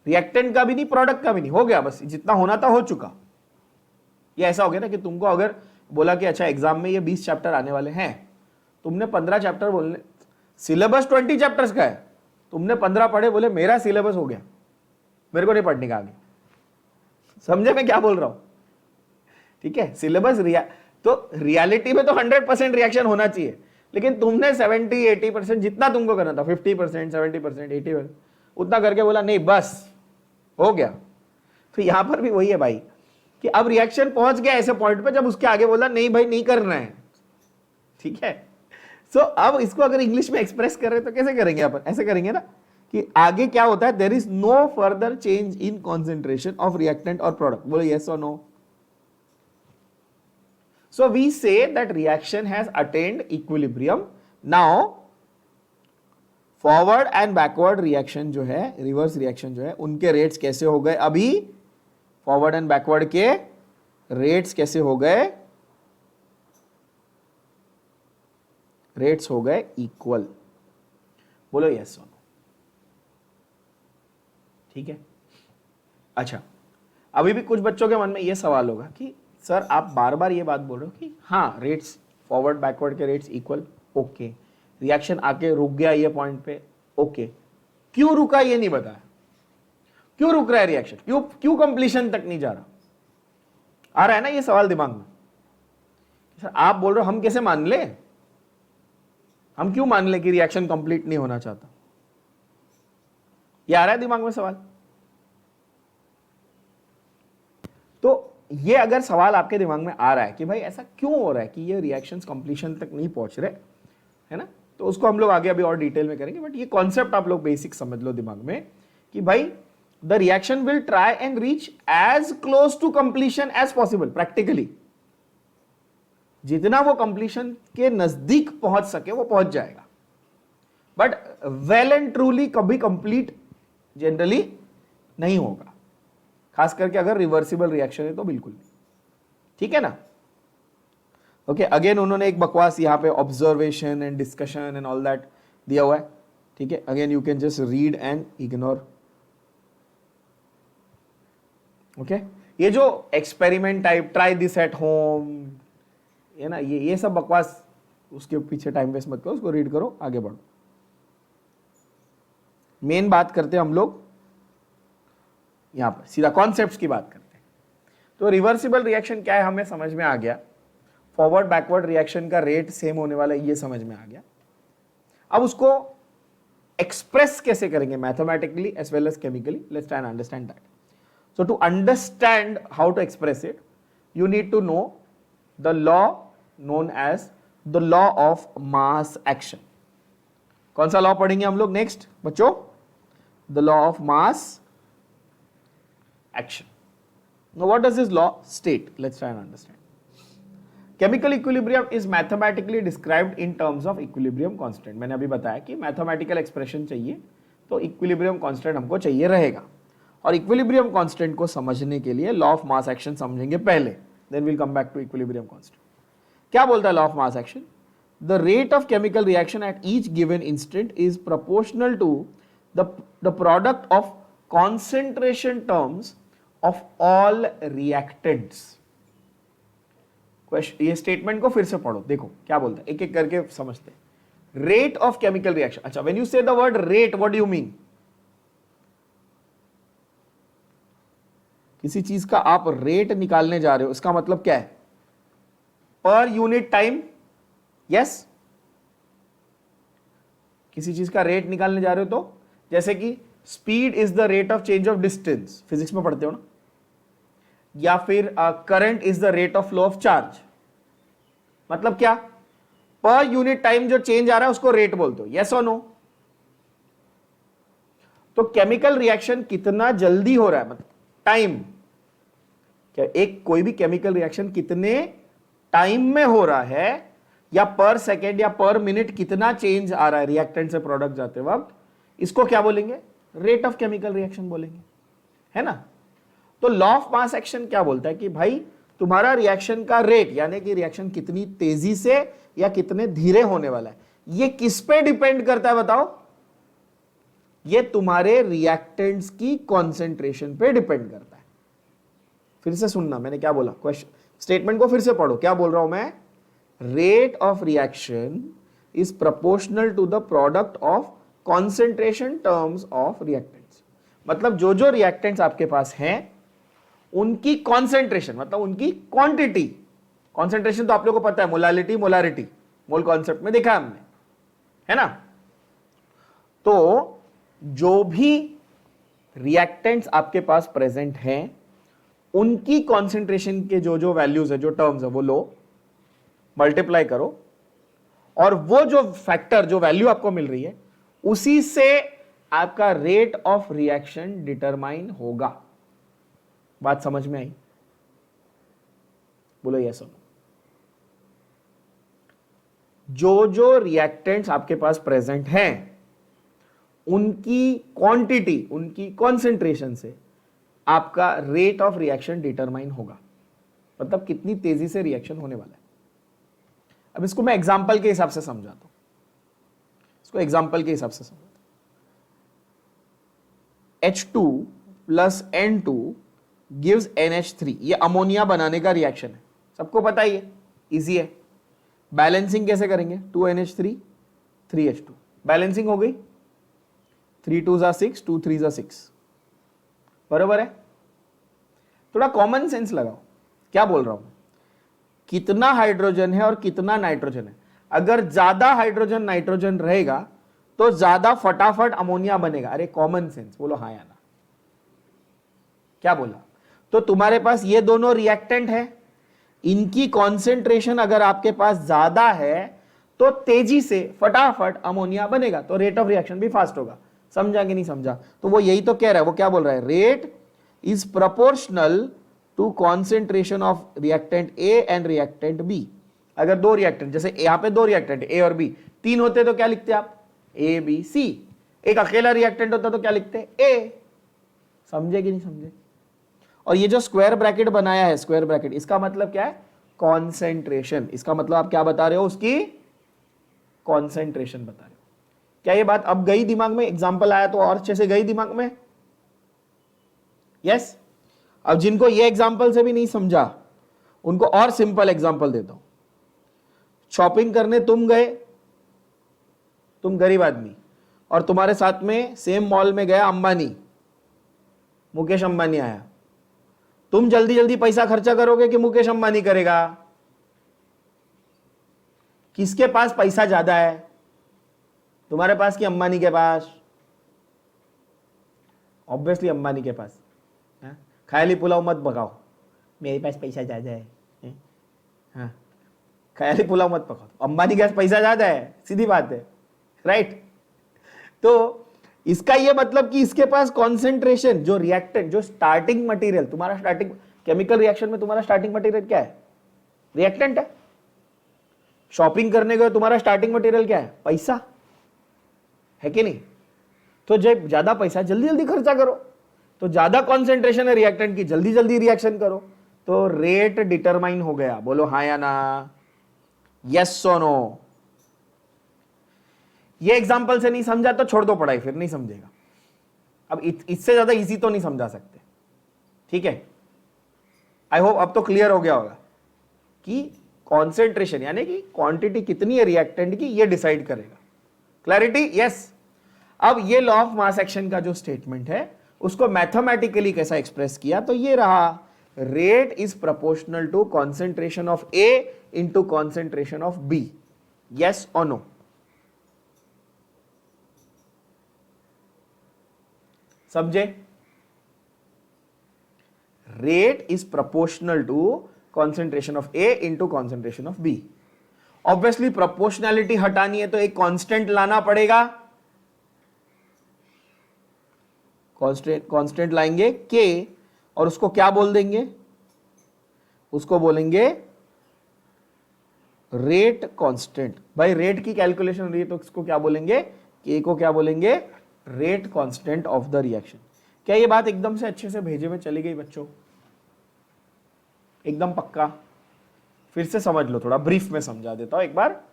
reactant का भी नहीं, प्रोडक्ट का भी नहीं, हो गया, बस जितना होना था हो चुका। ये ऐसा हो गया ना कि तुमको अगर बोला कि अच्छा एग्जाम में ये 20 चैप्टर आने वाले हैं, तुमने 15 चैप्टर बोलने, सिलेबस 20 चैप्टर्स का है, तुमने 15 पढ़े, बोले मेरा सिलेबस हो गया, मेरे को नहीं पढ़ने का आगे। समझे मैं क्या बोल रहा हूं? ठीक है, सिलेबस तो रियलिटी में तो 100% रिएक्शन होना चाहिए, लेकिन तुमने 70-80% जितना तुमको करना था, 50%, 70%, 80%, उतना करके बोला नहीं बस हो गया। तो यहां पर भी वही है भाई कि अब रिएक्शन पहुंच गया ऐसे पॉइंट पे जब उसके आगे बोला नहीं भाई नहीं करना है, ठीक है। सो अब इसको अगर इंग्लिश में एक्सप्रेस कर रहे तो कैसे करेंगे अपन? ऐसे करेंगे ना कि आगे क्या होता है, there is no further change in concentration of reactant और प्रोडक्ट, बोलो यस और no. So we say that reaction has attained equilibrium. Now forward and backward reaction जो है, रिवर्स रिएक्शन जो है, उनके रेट्स कैसे हो गए? अभी फॉरवर्ड एंड बैकवर्ड के रेट्स कैसे हो गए? रेट्स हो गए इक्वल, बोलो यस और नो। ठीक है, अच्छा अभी भी कुछ बच्चों के मन में यह सवाल होगा कि सर आप बार बार ये बात बोल रहे हो कि हाँ रेट्स फॉरवर्ड बैकवर्ड के रेट्स इक्वल, ओके, रिएक्शन आके रुक गया ये पॉइंट पे, ओके, क्यों रुका ये नहीं बताया, क्यों रुक रहा है रिएक्शन, क्यों कंप्लीशन तक नहीं जा रहा? आ रहा है ना ये सवाल दिमाग में? सर आप बोल रहे हो, हम कैसे मान ले, हम क्यों मान ले कि रिएक्शन कंप्लीट नहीं होना चाहता? ये आ रहा है दिमाग में सवाल? तो ये अगर सवाल आपके दिमाग में आ रहा है कि भाई ऐसा क्यों हो रहा है कि ये रिएक्शंस कंप्लीशन तक नहीं पहुंच रहे, है ना, तो उसको हम लोग आगे अभी और डिटेल में करेंगे, बट ये कॉन्सेप्ट आप लोग बेसिक समझ लो दिमाग में कि भाई the reaction will try and reach as close to completion as possible. Practically जितना वो कंप्लीशन के नजदीक पहुंच सके वो पहुंच जाएगा, बट वेल एंड ट्रूली कभी कंप्लीट जनरली नहीं होगा, खास करके अगर रिवर्सिबल रिएक्शन है तो बिल्कुल नहीं। ठीक है ना? ओके, अगेन उन्होंने एक बकवास यहाँ पे observation and discussion and all that दिया हुआ है, ठीक है, again you can just read and ignore. Okay, ये जो experiment type try this at home है ना, ये सब बकवास, उसके पीछे टाइम वेस्ट मत करो, उसको रीड करो, आगे बढ़ो। मेन बात करते हैं हम लोग यहां पर, सीधा कॉन्सेप्ट्स की बात करते हैं। तो रिवर्सिबल रिएक्शन क्या है हमें समझ में आ गया, फॉरवर्ड बैकवर्ड रिएक्शन का रेट सेम होने वाला है ये समझ में आ गया। अब उसको एक्सप्रेस कैसे करेंगे mathematically as well as chemically, let's try and understand that. So to understand how to express it, you need to know the law known as the law of mass action. कौन सा लॉ पढ़ेंगे हम लोग नेक्स्ट बच्चों? The law of mass action. Now what does this law state? Let's try and understand. Chemical equilibrium is mathematically described in terms of equilibrium constant. मैंने अभी बताया कि mathematical expression चाहिए तो equilibrium constant हमको चाहिए रहेगा, और equilibrium constant को समझने के लिए law of mass action समझेंगे पहले, then we'll come back to equilibrium constant. क्या बोलता है law of mass action? The rate of chemical reaction at each given instant is proportional to the product of concentration terms of all reactants. ये स्टेटमेंट को फिर से पढ़ो, देखो क्या बोलता है, एक एक करके समझते हैं। रेट ऑफ केमिकल रिएक्शन, अच्छा व्हेन यू से the word rate what do you mean? किसी चीज का आप रेट निकालने जा रहे हो, इसका मतलब क्या है? पर यूनिट टाइम, यस, किसी चीज का रेट निकालने जा रहे हो तो जैसे कि speed is the rate of change of distance, physics में पढ़ते हो ना, या फिर current is the rate of flow of charge. मतलब क्या? पर यूनिट टाइम जो चेंज आ रहा है उसको रेट बोलते हो, यस और नो? तो केमिकल रिएक्शन कितना जल्दी हो रहा है, मतलब टाइम, क्या एक कोई भी केमिकल रिएक्शन कितने टाइम में हो रहा है, या पर सेकेंड या पर मिनट कितना चेंज आ रहा है रिएक्टेंट से प्रोडक्ट जाते वक्त, इसको क्या बोलेंगे? रेट ऑफ केमिकल रिएक्शन बोलेंगे, है ना। तो लॉ ऑफ मास एक्शन क्या बोलता है कि भाई तुम्हारा रिएक्शन का रेट, यानी कि रिएक्शन कितनी तेजी से या कितने धीरे होने वाला है, ये किस पे डिपेंड करता है बताओ? ये तुम्हारे रिएक्टेंट्स की कॉन्सेंट्रेशन पे डिपेंड करता है। फिर से सुनना, मैंने क्या बोला, क्वेश्चन स्टेटमेंट को फिर से पढ़ो, क्या बोल रहा हूं मैं? Rate of reaction is proportional to the product of concentration terms of reactants. मतलब जो जो रिएक्टेंट्स आपके पास हैं उनकी कॉन्सेंट्रेशन, मतलब उनकी क्वांटिटी, कॉन्सेंट्रेशन तो आप लोगों को पता है, मोलालिटी मोलारिटी, मोल कॉन्सेप्ट में देखा हमने, है ना। तो जो भी रिएक्टेंट्स आपके पास प्रेजेंट हैं उनकी कॉन्सेंट्रेशन के जो जो वैल्यूज है, जो टर्म्स है, वो लो, मल्टीप्लाई करो, और वो जो फैक्टर, जो वैल्यू आपको मिल रही है, उसी से आपका रेट ऑफ रिएक्शन डिटरमाइन होगा। बात समझ में आई? बोलो यस। जो जो रिएक्टेंट्स आपके पास प्रेजेंट हैं उनकी क्वांटिटी, उनकी कॉन्सेंट्रेशन से आपका रेट ऑफ रिएक्शन डिटरमाइन होगा, मतलब कितनी तेजी से रिएक्शन होने वाला है। अब इसको मैं एग्जांपल के हिसाब से समझाता हूं, इसको एग्जांपल के हिसाब से समझाता हूं। H2 plus N2 gives NH3, ये अमोनिया बनाने का रिएक्शन है, सबको पता ही है, इजी है। बैलेंसिंग कैसे करेंगे? 2NH3 3H2, बैलेंसिंग हो गई, 3 2 6, 2 3 6, बराबर है। थोड़ा कॉमन सेंस लगाओ, क्या बोल रहा हूं? कितना हाइड्रोजन है और कितना नाइट्रोजन है? अगर ज्यादा हाइड्रोजन नाइट्रोजन रहेगा तो ज्यादा फटाफट अमोनिया बनेगा। अरे कॉमन सेंस, बोलो हाँ या ना। क्या बोला? तो तुम्हारे पास ये दोनों रिएक्टेंट है, इनकी कॉन्सेंट्रेशन अगर आपके पास ज्यादा है तो तेजी से फटाफट अमोनिया बनेगा, तो रेट ऑफ रिएक्शन भी फास्ट होगा। समझा कि नहीं समझा? तो वो यही तो कह रहा है, वो क्या बोल रहा है? Rate is proportional to concentration of reactant A and reactant B. अगर दो रिएक्टेंट, जैसे यहां पे दो रिएक्टेंट ए और बी, तीन होते तो क्या लिखते आप? A B C. एक अकेला रिएक्टेंट होता तो क्या लिखते? ए। समझे कि नहीं समझे? और ये जो स्क्वायर ब्रैकेट बनाया है, स्क्वायर ब्रैकेट, इसका मतलब क्या है? कॉन्सेंट्रेशन। इसका मतलब आप क्या बता रहे हो? उसकी कॉन्सेंट्रेशन बता रहे हो। क्या ये बात अब गई दिमाग में? एग्जाम्पल आया तो और अच्छे से गई दिमाग में? यस। अब जिनको ये एग्जाम्पल से भी नहीं समझा उनको और सिंपल एग्जाम्पल देता हूं। शॉपिंग करने तुम गए, तुम गरीब आदमी, और तुम्हारे साथ में सेम मॉल में गया अंबानी, मुकेश अंबानी आया। तुम जल्दी जल्दी पैसा खर्चा करोगे कि मुकेश अंबानी करेगा? किसके पास पैसा ज्यादा है, तुम्हारे पास कि अंबानी के पास? ऑब्वियसली अंबानी के पास। ख्याली पुलाव मत पकाओ, मेरे पास पैसा ज्यादा है। हाँ, ख्याली पुलाव मत पकाओ, अंबानी के पास पैसा ज्यादा है, सीधी बात है, राइट। तो इसका ये मतलब कि इसके पास कॉन्सेंट्रेशन, जो रिएक्टेंट, जो स्टार्टिंग मटेरियल, तुम्हारा स्टार्टिंग केमिकल रिएक्शन में तुम्हारा स्टार्टिंग मटेरियल क्या है? रिएक्टेंट है। शॉपिंग करने गए, तुम्हारा स्टार्टिंग मटेरियल क्या है? पैसा है कि नहीं? तो जब ज्यादा पैसा, जल्दी जल्दी खर्चा करो, तो ज्यादा कॉन्सेंट्रेशन है रिएक्टेंट की, जल्दी जल्दी रिएक्शन करो, तो रेट डिटरमाइन हो गया। बोलो हाँ या ना, यस और नो। ये एग्जांपल से नहीं समझा तो छोड़ दो पढ़ाई, फिर नहीं समझेगा। अब इससे ज्यादा इजी तो नहीं समझा सकते, ठीक है। आई होप अब तो क्लियर हो गया होगा कि कॉन्सेंट्रेशन यानी कि क्वांटिटी कितनी है रिएक्टेंट की, ये डिसाइड करेगा। क्लैरिटी? यस। अब ये लॉ ऑफ मास एक्शन का जो स्टेटमेंट है उसको मैथमेटिकली कैसा एक्सप्रेस किया, तो ये रहा, rate is proportional to concentration of A into concentration of B. Yes और नो? समझे? Rate is proportional to concentration of A into concentration of B. Obviously proportionality हटानी है तो एक कांस्टेंट लाना पड़ेगा। कांस्टेंट लाएंगे के, और उसको क्या बोल देंगे? उसको बोलेंगे रेट कांस्टेंट। भाई रेट की कैलकुलेशन हो रही है तो इसको क्या बोलेंगे, के को क्या बोलेंगे, rate constant of the reaction. क्या ये बात एकदम से अच्छे से भेजे में चली गई बच्चों, एकदम पक्का? फिर से समझ लो, थोड़ा ब्रीफ में समझा देता हूं एक बार।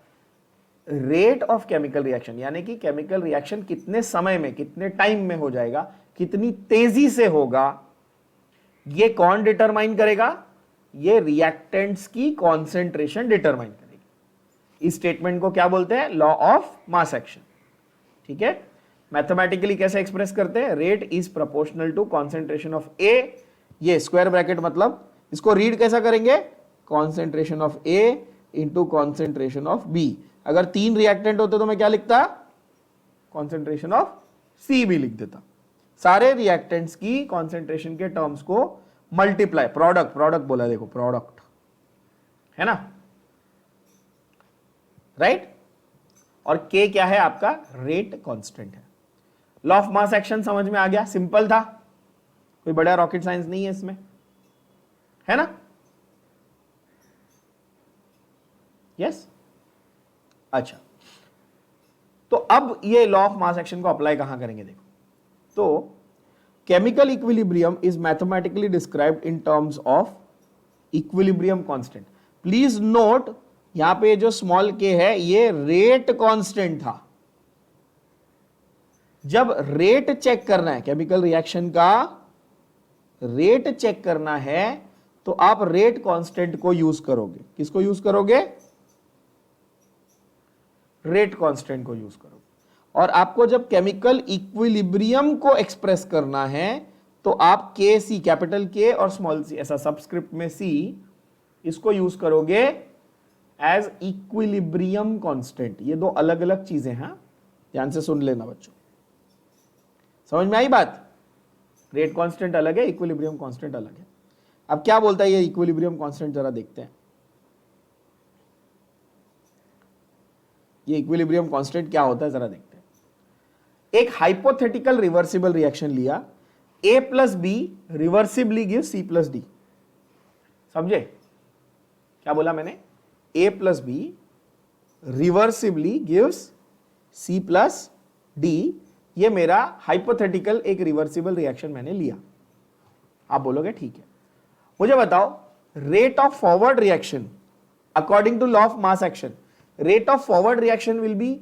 रेट ऑफ केमिकल रिएक्शन यानी कि केमिकल रिएक्शन कितने समय में, कितने टाइम में हो जाएगा, कितनी तेजी से होगा, ये कौन डिटरमाइन करेगा, ये रिएक्टेंट्स की कॉन्सेंट्रेशन डिटरमाइन करेगी। इस स्टेटमेंट को क्या बोलते हैं, लॉ ऑफ मास एक्शन। ठीक है, मैथमेटिकली कैसे एक्सप्रेस करते हैं, rate is proportional to concentration of A, ये स्क्वायर ब्रैकेट मतलब इसको रीड कैसा करेंगे, concentration of A into concentration of B. अगर 3 रिएक्टेंट होते तो मैं क्या लिखता, कॉन्सेंट्रेशन ऑफ सी भी लिख देता। सारे रिएक्टेंट्स की कॉन्सेंट्रेशन के टर्म्स को मल्टीप्लाई, प्रोडक्ट, प्रोडक्ट बोला देखो, प्रोडक्ट है ना, राइट। और के क्या है आपका, रेट कांस्टेंट है। लॉ ऑफ मास एक्शन समझ में आ गया, सिंपल था, कोई बड़ा रॉकेट साइंस नहीं है इसमें, है ना। यस अच्छा, तो अब ये लॉ ऑफ मास एक्शन को अप्लाई कहां करेंगे देखो। तो chemical equilibrium is mathematically described in terms of equilibrium constant. Please note यहां पे जो स्मॉल के है ये रेट कांस्टेंट था। जब रेट चेक करना है, केमिकल रिएक्शन का रेट चेक करना है तो आप रेट कांस्टेंट को यूज करोगे। किसको यूज करोगे, रेट कांस्टेंट को यूज करोगे। और आपको जब केमिकल इक्विलिब्रियम को एक्सप्रेस करना है तो आप के सी, कैपिटल के और स्मॉल सी, ऐसा सबस्क्रिप्ट में सी, इसको यूज करोगे एज इक्विलिब्रियम कांस्टेंट। ये दो अलग अलग चीजें हैं, ध्यान से सुन लेना बच्चों, समझ में आई बात। रेट कांस्टेंट अलग है, इक्विलिब्रियम कांस्टेंट अलग है। अब क्या बोलता है ये इक्विलिब्रियम कांस्टेंट, जरा देखते हैं ये इक्विलिब्रियम कांस्टेंट क्या होता है, जरा देखते हैं। एक हाइपोथेटिकल रिवर्सिबल रिएक्शन लिया, a plus B reversibly give c plus D. समझे क्या बोला मैंने, a plus B reversibly gives c plus D. ये मेरा हाइपोथेटिकल एक रिवर्सिबल रिएक्शन मैंने लिया। आप बोलोगे ठीक है, मुझे बताओ rate of forward reaction according to law of mass action, rate of forward reaction will be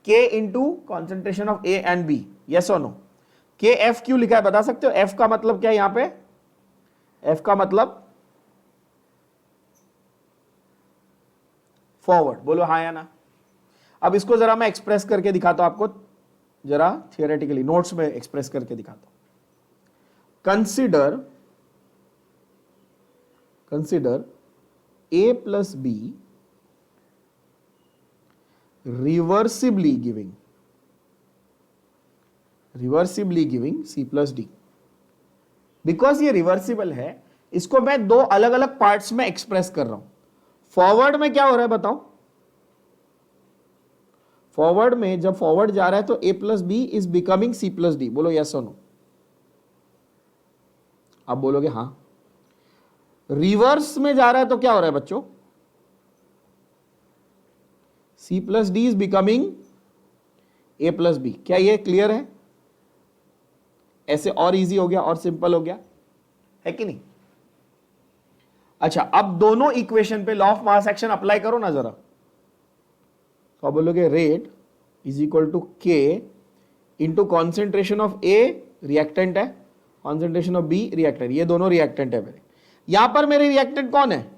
K into concentration of A and B, yes or no? K F क्यों लिखा है बता सकते हो, F का मतलब क्या है यहां पे, F का मतलब फॉरवर्ड, बोलो हाँ या ना। अब इसको जरा मैं एक्सप्रेस करके दिखाता हूं आपको, जरा थियोरेटिकली नोट्स में एक्सप्रेस करके दिखाता हूं। Consider A plus B reversibly giving C plus D। Because ये रिवर्सिबल है, इसको मैं दो अलग अलग पार्ट्स में एक्सप्रेस कर रहा हूं। फॉरवर्ड में क्या हो रहा है बताओ, फॉरवर्ड में जब फॉरवर्ड जा रहा है तो A plus B is becoming C plus D. बोलो यस और नो, आप बोलोगे हां। रिवर्स में जा रहा है तो क्या हो रहा है बच्चों, C plus D is becoming A plus B. क्या ये क्लियर है, ऐसे और इजी हो गया और सिंपल हो गया, है कि नहीं। अच्छा, अब दोनों इक्वेशन पे law of mass action apply करो ना जरा, तो आप बोलोगे रेट इज इक्वल टू के into concentration of A, reactant है, कॉन्सेंट्रेशन ऑफ बी, रिएक्टेंट। ये दोनों रिएक्टेंट है मेरे, यहां पर मेरे रिएक्टेंट कौन है,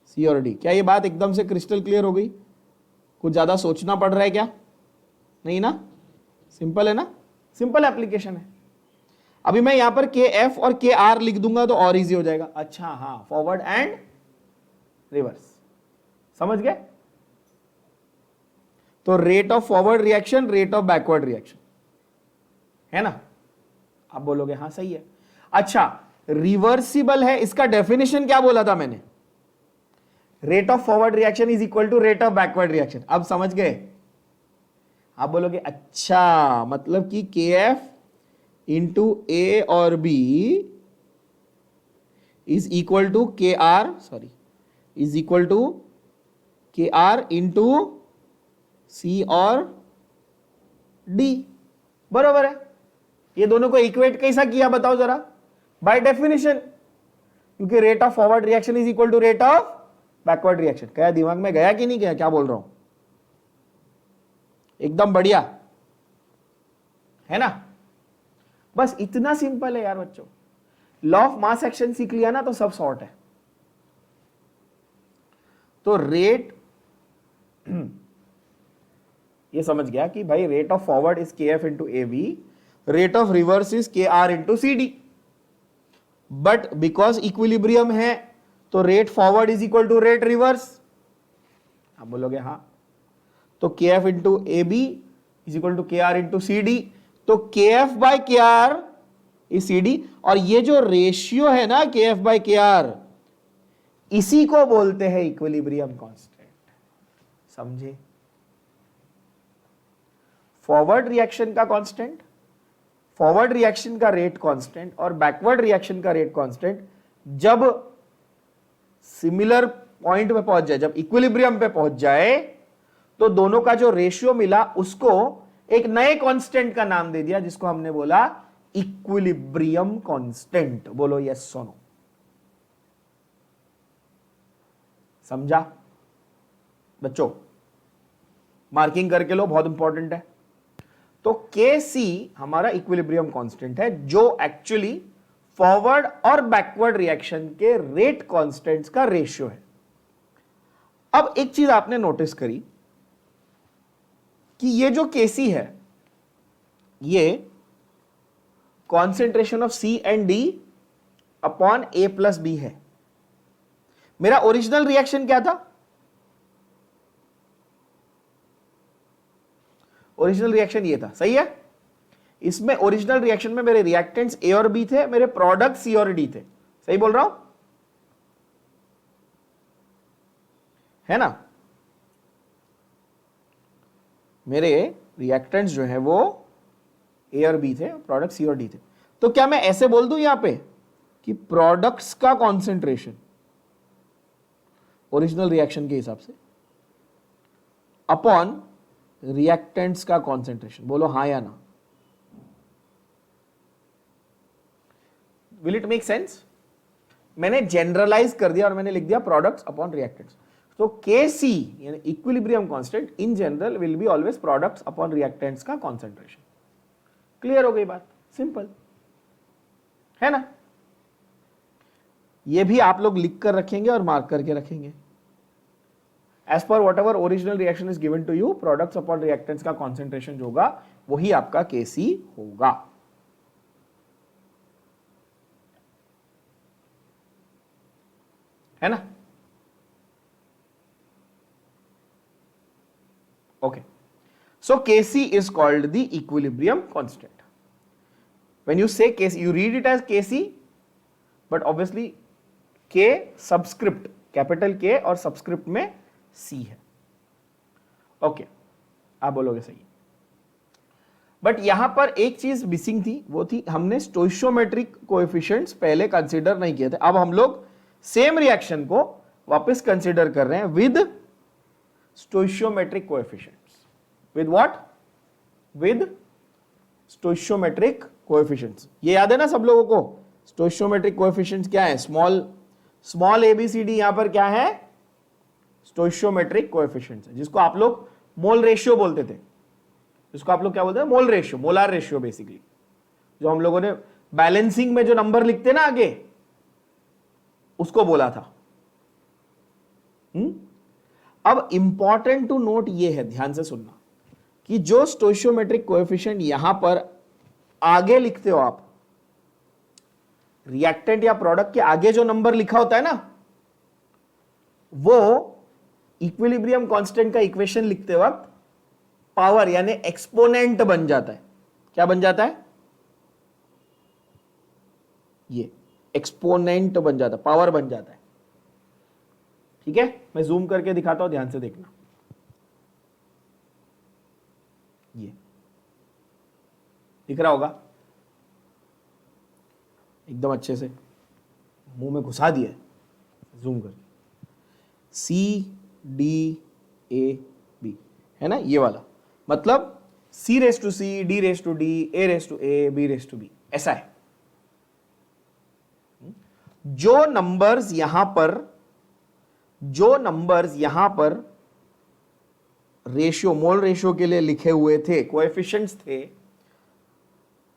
सी और डी। क्या ये बात एकदम से क्रिस्टल क्लियर हो गई, कुछ ज्यादा सोचना पड़ रहा है क्या, नहीं ना, सिंपल है ना, सिंपल एप्लीकेशन है। अभी मैं यहां पर के एफ और के आर लिख दूंगा तो और इजी हो जाएगा। अच्छा हाँ, फॉरवर्ड एंड रिवर्स, समझ गए। तो rate of forward reaction, rate of backward reaction, है ना। आप बोलोगे हाँ सही है। अच्छा, रिवर्सिबल है, इसका डेफिनेशन क्या बोला था मैंने, rate of forward reaction is equal to rate of backward reaction. अब समझ गए। आप बोलोगे अच्छा, मतलब कि के एफ इंटू ए और B is equal to K R, sorry, is equal to K R into C और डी, बरोबर है। ये दोनों को इक्वेट कैसा किया बताओ जरा, बाय डेफिनेशन, क्योंकि rate of forward reaction is equal to rate of backward reaction. क्या दिमाग में गया कि नहीं गया, क्या बोल रहा हूं, एकदम बढ़िया है ना। बस इतना सिंपल है यार बच्चों, लॉ ऑफ मास एक्शन सीख लिया ना तो सब सॉर्ट है। तो रेट ये समझ गया कि भाई rate of forward is K F into A B, rate of reverse is K R into C D, but because equilibrium है तो rate forward is equal to rate reverse. आप बोलोगे हाँ, तो K F into A B is equal to K R into C D, तो K F by K R is C D, और ये जो रेशियो है ना के एफ बाय के आर, इसी को बोलते हैं इक्विलिब्रियम कांस्टेंट। समझे, फॉरवर्ड रिएक्शन का कांस्टेंट, फॉरवर्ड रिएक्शन का रेट कांस्टेंट और बैकवर्ड रिएक्शन का रेट कांस्टेंट जब सिमिलर पॉइंट पे पहुंच जाए, जब इक्विलिब्रियम पे पहुंच जाए, तो दोनों का जो रेशियो मिला उसको एक नए कांस्टेंट का नाम दे दिया जिसको हमने बोला इक्विलिब्रियम कांस्टेंट। बोलो यस सुनो, समझा बच्चों, मार्किंग करके लो, बहुत इंपॉर्टेंट है। तो के सी हमारा इक्विलिब्रियम कांस्टेंट है जो एक्चुअली फॉरवर्ड और बैकवर्ड रिएक्शन के रेट कांस्टेंट्स का रेशियो है। अब एक चीज आपने नोटिस करी कि ये जो केसी है ये concentration of C and D upon A plus B है। मेरा ओरिजिनल रिएक्शन क्या था, ओरिजिनल रिएक्शन ये था, सही है। इसमें ओरिजिनल रिएक्शन में मेरे रिएक्टेंट्स ए और बी थे, मेरे प्रोडक्ट सी और डी थे, सही बोल रहा हूं है ना। मेरे रिएक्टेंट्स जो है वो ए और बी थे, प्रोडक्ट सी और डी थे। तो क्या मैं ऐसे बोल दूं यहां पे कि प्रोडक्ट्स का कॉन्सेंट्रेशन ओरिजिनल रिएक्शन के हिसाब से अपॉन रिएक्टेंट्स का कॉन्सेंट्रेशन, बोलो हाँ या ना, विल इट मेक सेंस। मैंने जनरलाइज कर दिया और मैंने लिख दिया प्रोडक्ट्स अपॉन रिएक्टेंट्स। तो के सी यानी equilibrium constant in general will be always products upon reactants का कॉन्सेंट्रेशन। क्लियर हो गई बात, सिंपल है ना। ये भी आप लोग लिख कर रखेंगे और मार्क करके रखेंगे। एज पर whatever original reaction is given to you, products upon reactants का कॉन्सेंट्रेशन जो होगा वही आपका के सी होगा। है ना। Okay, so Kc is called the equilibrium constant. When you say Kc, you read it as Kc, but obviously K subscript, capital K और सबस्क्रिप्ट में C है। ओके, आप बोलोगे सही। बट यहां पर एक चीज मिसिंग थी, वो थी हमने स्टोइशियोमेट्रिक कोएफिशिएंट्स पहले कंसीडर नहीं किए थे। अब हम लोग सेम रिएक्शन को वापस कंसीडर कर रहे हैं with स्टोइशियोमेट्रिक coefficients. With what? With स्टोइशियोमेट्रिक coefficients. ये याद है ना सब लोगों को, स्टोइशियोमेट्रिक कोएफिशिएंट्स क्या है? स्मॉल एबीसीडी यहां पर क्या है? स्टोइशियोमेट्रिक कोएफिशिएंट्स, जिसको आप लोग मोल रेशियो बोलते थे। जिसको आप लोग क्या बोलते हैं? Mole ratio, molar ratio basically. जो हम लोगों ने बैलेंसिंग में जो नंबर लिखते ना आगे, उसको बोला था। अब इंपॉर्टेंट टू नोट ये है, ध्यान से सुनना, कि जो स्टोइशियोमेट्रिक कोएफिशिएंट यहां पर आगे लिखते हो आप, रिएक्टेंट या प्रोडक्ट के आगे जो नंबर लिखा होता है ना, वो इक्विलिब्रियम कांस्टेंट का इक्वेशन लिखते वक्त पावर यानी एक्सपोनेंट बन जाता है। क्या बन जाता है? ये एक्सपोनेंट बन जाता है, पावर बन जाता है। ठीक है, मैं जूम करके दिखाता हूं, ध्यान से देखना। ये दिख रहा होगा एकदम अच्छे से, मुंह में घुसा दिया है जूम करके। C D A B, है ना ये वाला, मतलब C raise to C, D raise to D, A raise to A, B raise to B, ऐसा है। जो नंबर्स यहां पर रेशियो, मोल रेशियो के लिए लिखे हुए थे, कोएफिशिएंट्स थे,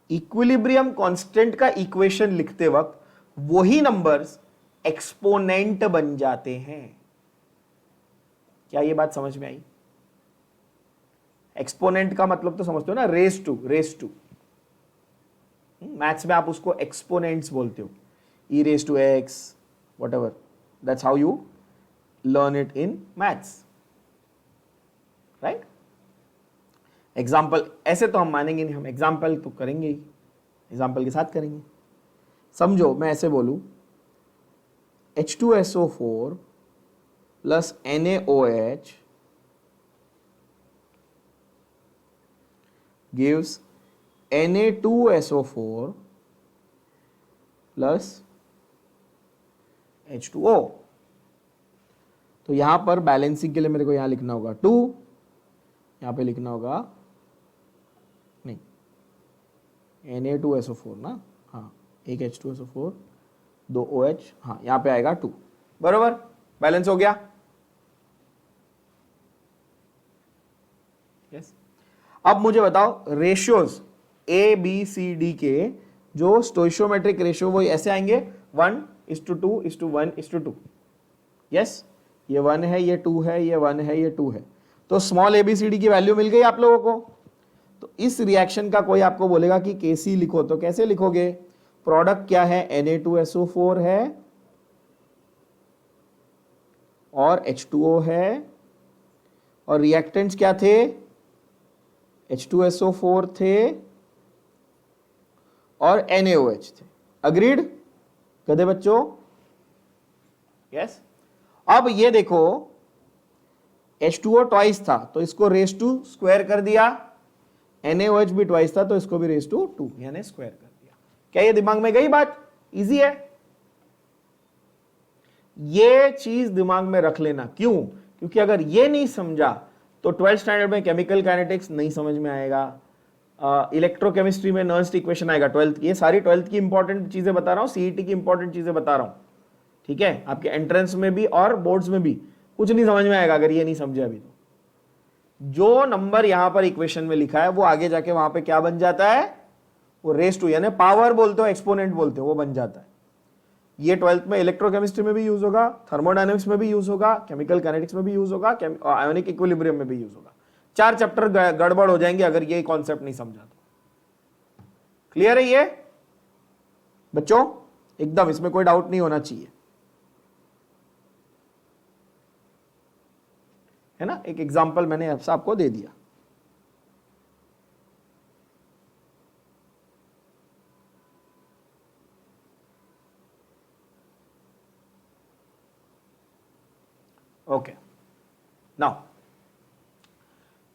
इक्विलिब्रियम कांस्टेंट का इक्वेशन लिखते वक्त वही नंबर्स एक्सपोनेंट बन जाते हैं। क्या ये बात समझ में आई? एक्सपोनेंट का मतलब तो समझते हो ना, रेस टू। मैथ्स में आप उसको एक्सपोनेंट्स बोलते हो, e raise to x, whatever, that's how you learn it in maths, right? Example ऐसे तो हम मानेंगे नहीं, हम एग्जाम्पल तो करेंगे ही, एग्जाम्पल के साथ करेंगे। समझो मैं ऐसे बोलूं, H2SO4 plus NaOH gives Na2SO4 plus H2O। तो यहां पर बैलेंसिंग के लिए मेरे को यहां लिखना होगा 2, यहां पे लिखना होगा नहीं Na2SO4 ना, हाँ एक H2SO4 दो OH, हाँ यहां पे आएगा 2, बरोबर, बैलेंस हो गया। यस। अब मुझे बताओ रेशियोज ABCD के जो स्टोइशियोमेट्रिक रेशियो वो ऐसे आएंगे 1:2:1:2। यस, ये 1 है, ये 2 है, ये 1 है, ये 2 है। तो स्मॉल ABCD की वैल्यू मिल गई आप लोगों को। तो इस रिएक्शन का कोई आपको बोलेगा कि KC लिखो, तो कैसे लिखोगे? प्रोडक्ट क्या है? Na2SO4 है और H2O है, और रिएक्टेंट्स क्या थे? H2SO4 थे और NaOH थे। अग्रीड कदे बच्चों? यस। अब ये देखो H2O ट्वाइस था तो इसको रेस टू स्क्वायर कर दिया, NaOH भी ट्वाइस था तो इसको भी रेस टू 2 यानी स्क्वायर कर दिया। क्या ये दिमाग में गई बात? इजी है, ये चीज दिमाग में रख लेना। क्यों? क्योंकि अगर ये नहीं समझा तो 12th स्टैंडर्ड में केमिकल काइनेटिक्स नहीं समझ में आएगा, इलेक्ट्रोकेमिस्ट्री में नर्स्ट इक्वेशन आएगा 12th की। ये सारी 12th की इंपॉर्टेंट चीजें बता रहा हूं, सीईटी की इंपॉर्टेंट चीजें बता रहा हूं, ठीक है? आपके एंट्रेंस में भी और बोर्ड्स में भी कुछ नहीं समझ में आएगा अगर ये नहीं समझे अभी। तो जो नंबर यहां पर इक्वेशन में लिखा है वो आगे जाके वहां पे क्या बन जाता है? वो रेस टू यानी पावर बोलते हो, एक्सपोनेंट बोलते हो, वो बन जाता है। ये 12th में इलेक्ट्रोकेमिस्ट्री में भी यूज होगा, थर्मोडायनेमिक्स में भी यूज होगा, केमिकल काइनेटिक्स में भी यूज होगा, आयोनिक इक्विलिब्रियम में भी यूज होगा। 4 चैप्टर गड़बड़ हो जाएंगे अगर ये कॉन्सेप्ट नहीं समझा तो। क्लियर है ये बच्चों? एकदम, इसमें कोई डाउट नहीं होना चाहिए, है ना? एक एग्जांपल मैंने आपको दे दिया। ओके, नाउ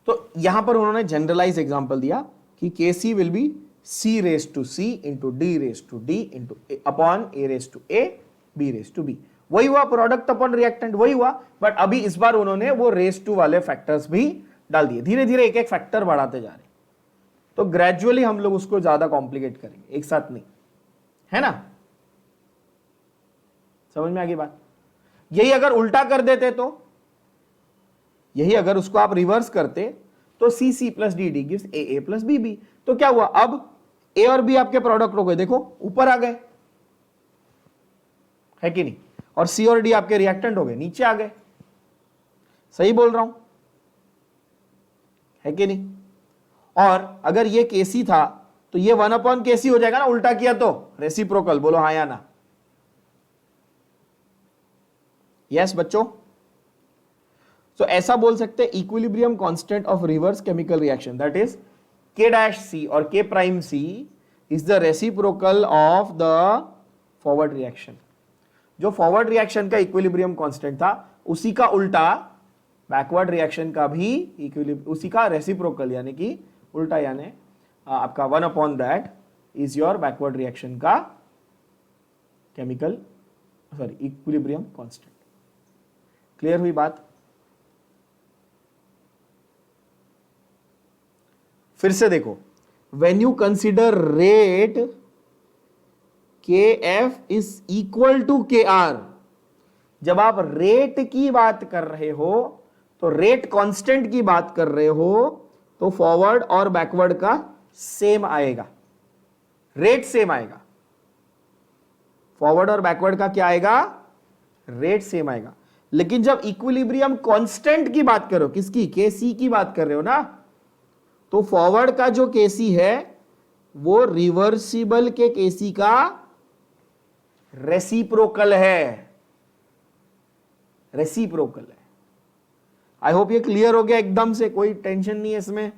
तो यहां पर उन्होंने जनरलाइज एग्जांपल दिया कि KC will be C raise to C into D raise to D into upon A raise to A, B raise to B। वही हुआ प्रोडक्ट अपॉन रिएक्टेंट, वही हुआ, बट अभी इस बार उन्होंने वो रेस टू वाले फैक्टर्स भी डाल दिए। धीरे धीरे एक एक फैक्टर बढ़ाते जा रहे, तो ग्रेजुअली हम लोग उसको ज्यादा कॉम्प्लिकेट करेंगे, एक साथ नहीं, है ना? समझ में आ गई बात? यही अगर उल्टा कर देते तो, यही अगर उसको आप रिवर्स करते तो C plus D D gives A plus BB। तो क्या हुआ? अब A और B आपके प्रोडक्ट हो गए, देखो ऊपर आ गए, है कि नहीं? और C और D आपके रिएक्टेंट हो गए, नीचे आ गए। सही बोल रहा हूं, है कि नहीं? और अगर ये KC था तो ये 1/KC हो जाएगा ना, उल्टा किया तो रेसिप्रोकल। बोलो हाँ या ना? यस बच्चों। सो ऐसा बोल सकते हैं equilibrium constant of reverse chemical reaction, that is K' और K' is the reciprocal of the forward reaction. जो फॉरवर्ड रिएक्शन का इक्विलिब्रियम कांस्टेंट था उसी का उल्टा बैकवर्ड रिएक्शन का भी इक्विलिब्रियम, उसी का रेसिप्रोकल यानी कि उल्टा, यानी आपका 1/that is your backward reaction का केमिकल इक्विलिब्रियम कांस्टेंट। क्लियर हुई बात? फिर से देखो, when you consider rate KF is equal to KR, जब आप रेट की बात कर रहे हो तो रेट कांस्टेंट की बात कर रहे हो तो फॉरवर्ड और बैकवर्ड का सेम आएगा, रेट सेम आएगा। फॉरवर्ड और बैकवर्ड का क्या आएगा? रेट सेम आएगा। लेकिन जब इक्विलिब्रियम कांस्टेंट की बात करो, किसकी? KC की बात कर रहे हो ना, तो फॉरवर्ड का जो KC है वो रिवर्सिबल के KC का रेसिप्रोकल है, रेसिप्रोकल है। आई होप ये क्लियर हो गया एकदम से, कोई टेंशन नहीं है इसमें,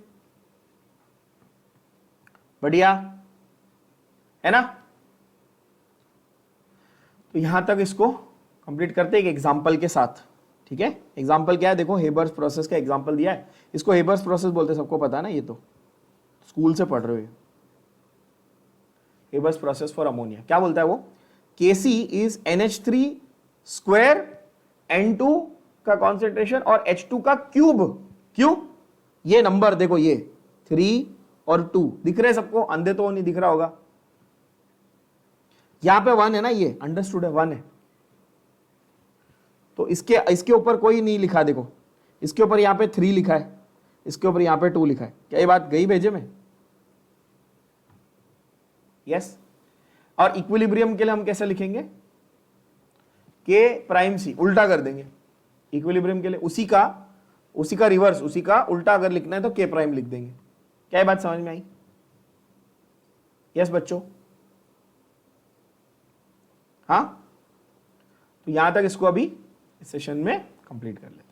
बढ़िया है ना? तो यहां तक इसको कंप्लीट करते हैं एक एग्जांपल के साथ, ठीक है? एग्जांपल क्या है? देखो, हेबर्स प्रोसेस का एग्जांपल दिया है, इसको हेबर्स प्रोसेस बोलते हैं, सबको पता है ना, ये तो स्कूल से पढ़ रहे हो। हेबर्स प्रोसेस फॉर अमोनिया क्या बोलता है वो? Kc is NH3 square, N2 का कॉन्सेंट्रेशन और H2 का क्यूब। क्यों? ये नंबर देखो, ये 3 और 2 दिख रहे हैं सबको? अंधे तो नहीं दिख रहा होगा। यहां पे 1 है ना, ये अंडरस्टूड है, 1 है। तो इसके ऊपर कोई नहीं लिखा, देखो इसके ऊपर यहां पे 3 लिखा है, इसके ऊपर यहां पे 2 लिखा है। क्या ये बात गई भेजे में? यस। और इक्विलिब्रियम के लिए हम कैसे लिखेंगे? K'(C), उल्टा कर देंगे इक्विलिब्रियम के लिए, उसी का रिवर्स, उसी का उल्टा अगर लिखना है तो K' लिख देंगे। क्या ये बात समझ में आई? यस बच्चों? हाँ, तो यहां तक इसको अभी इस सेशन में कंप्लीट कर लेते हैं।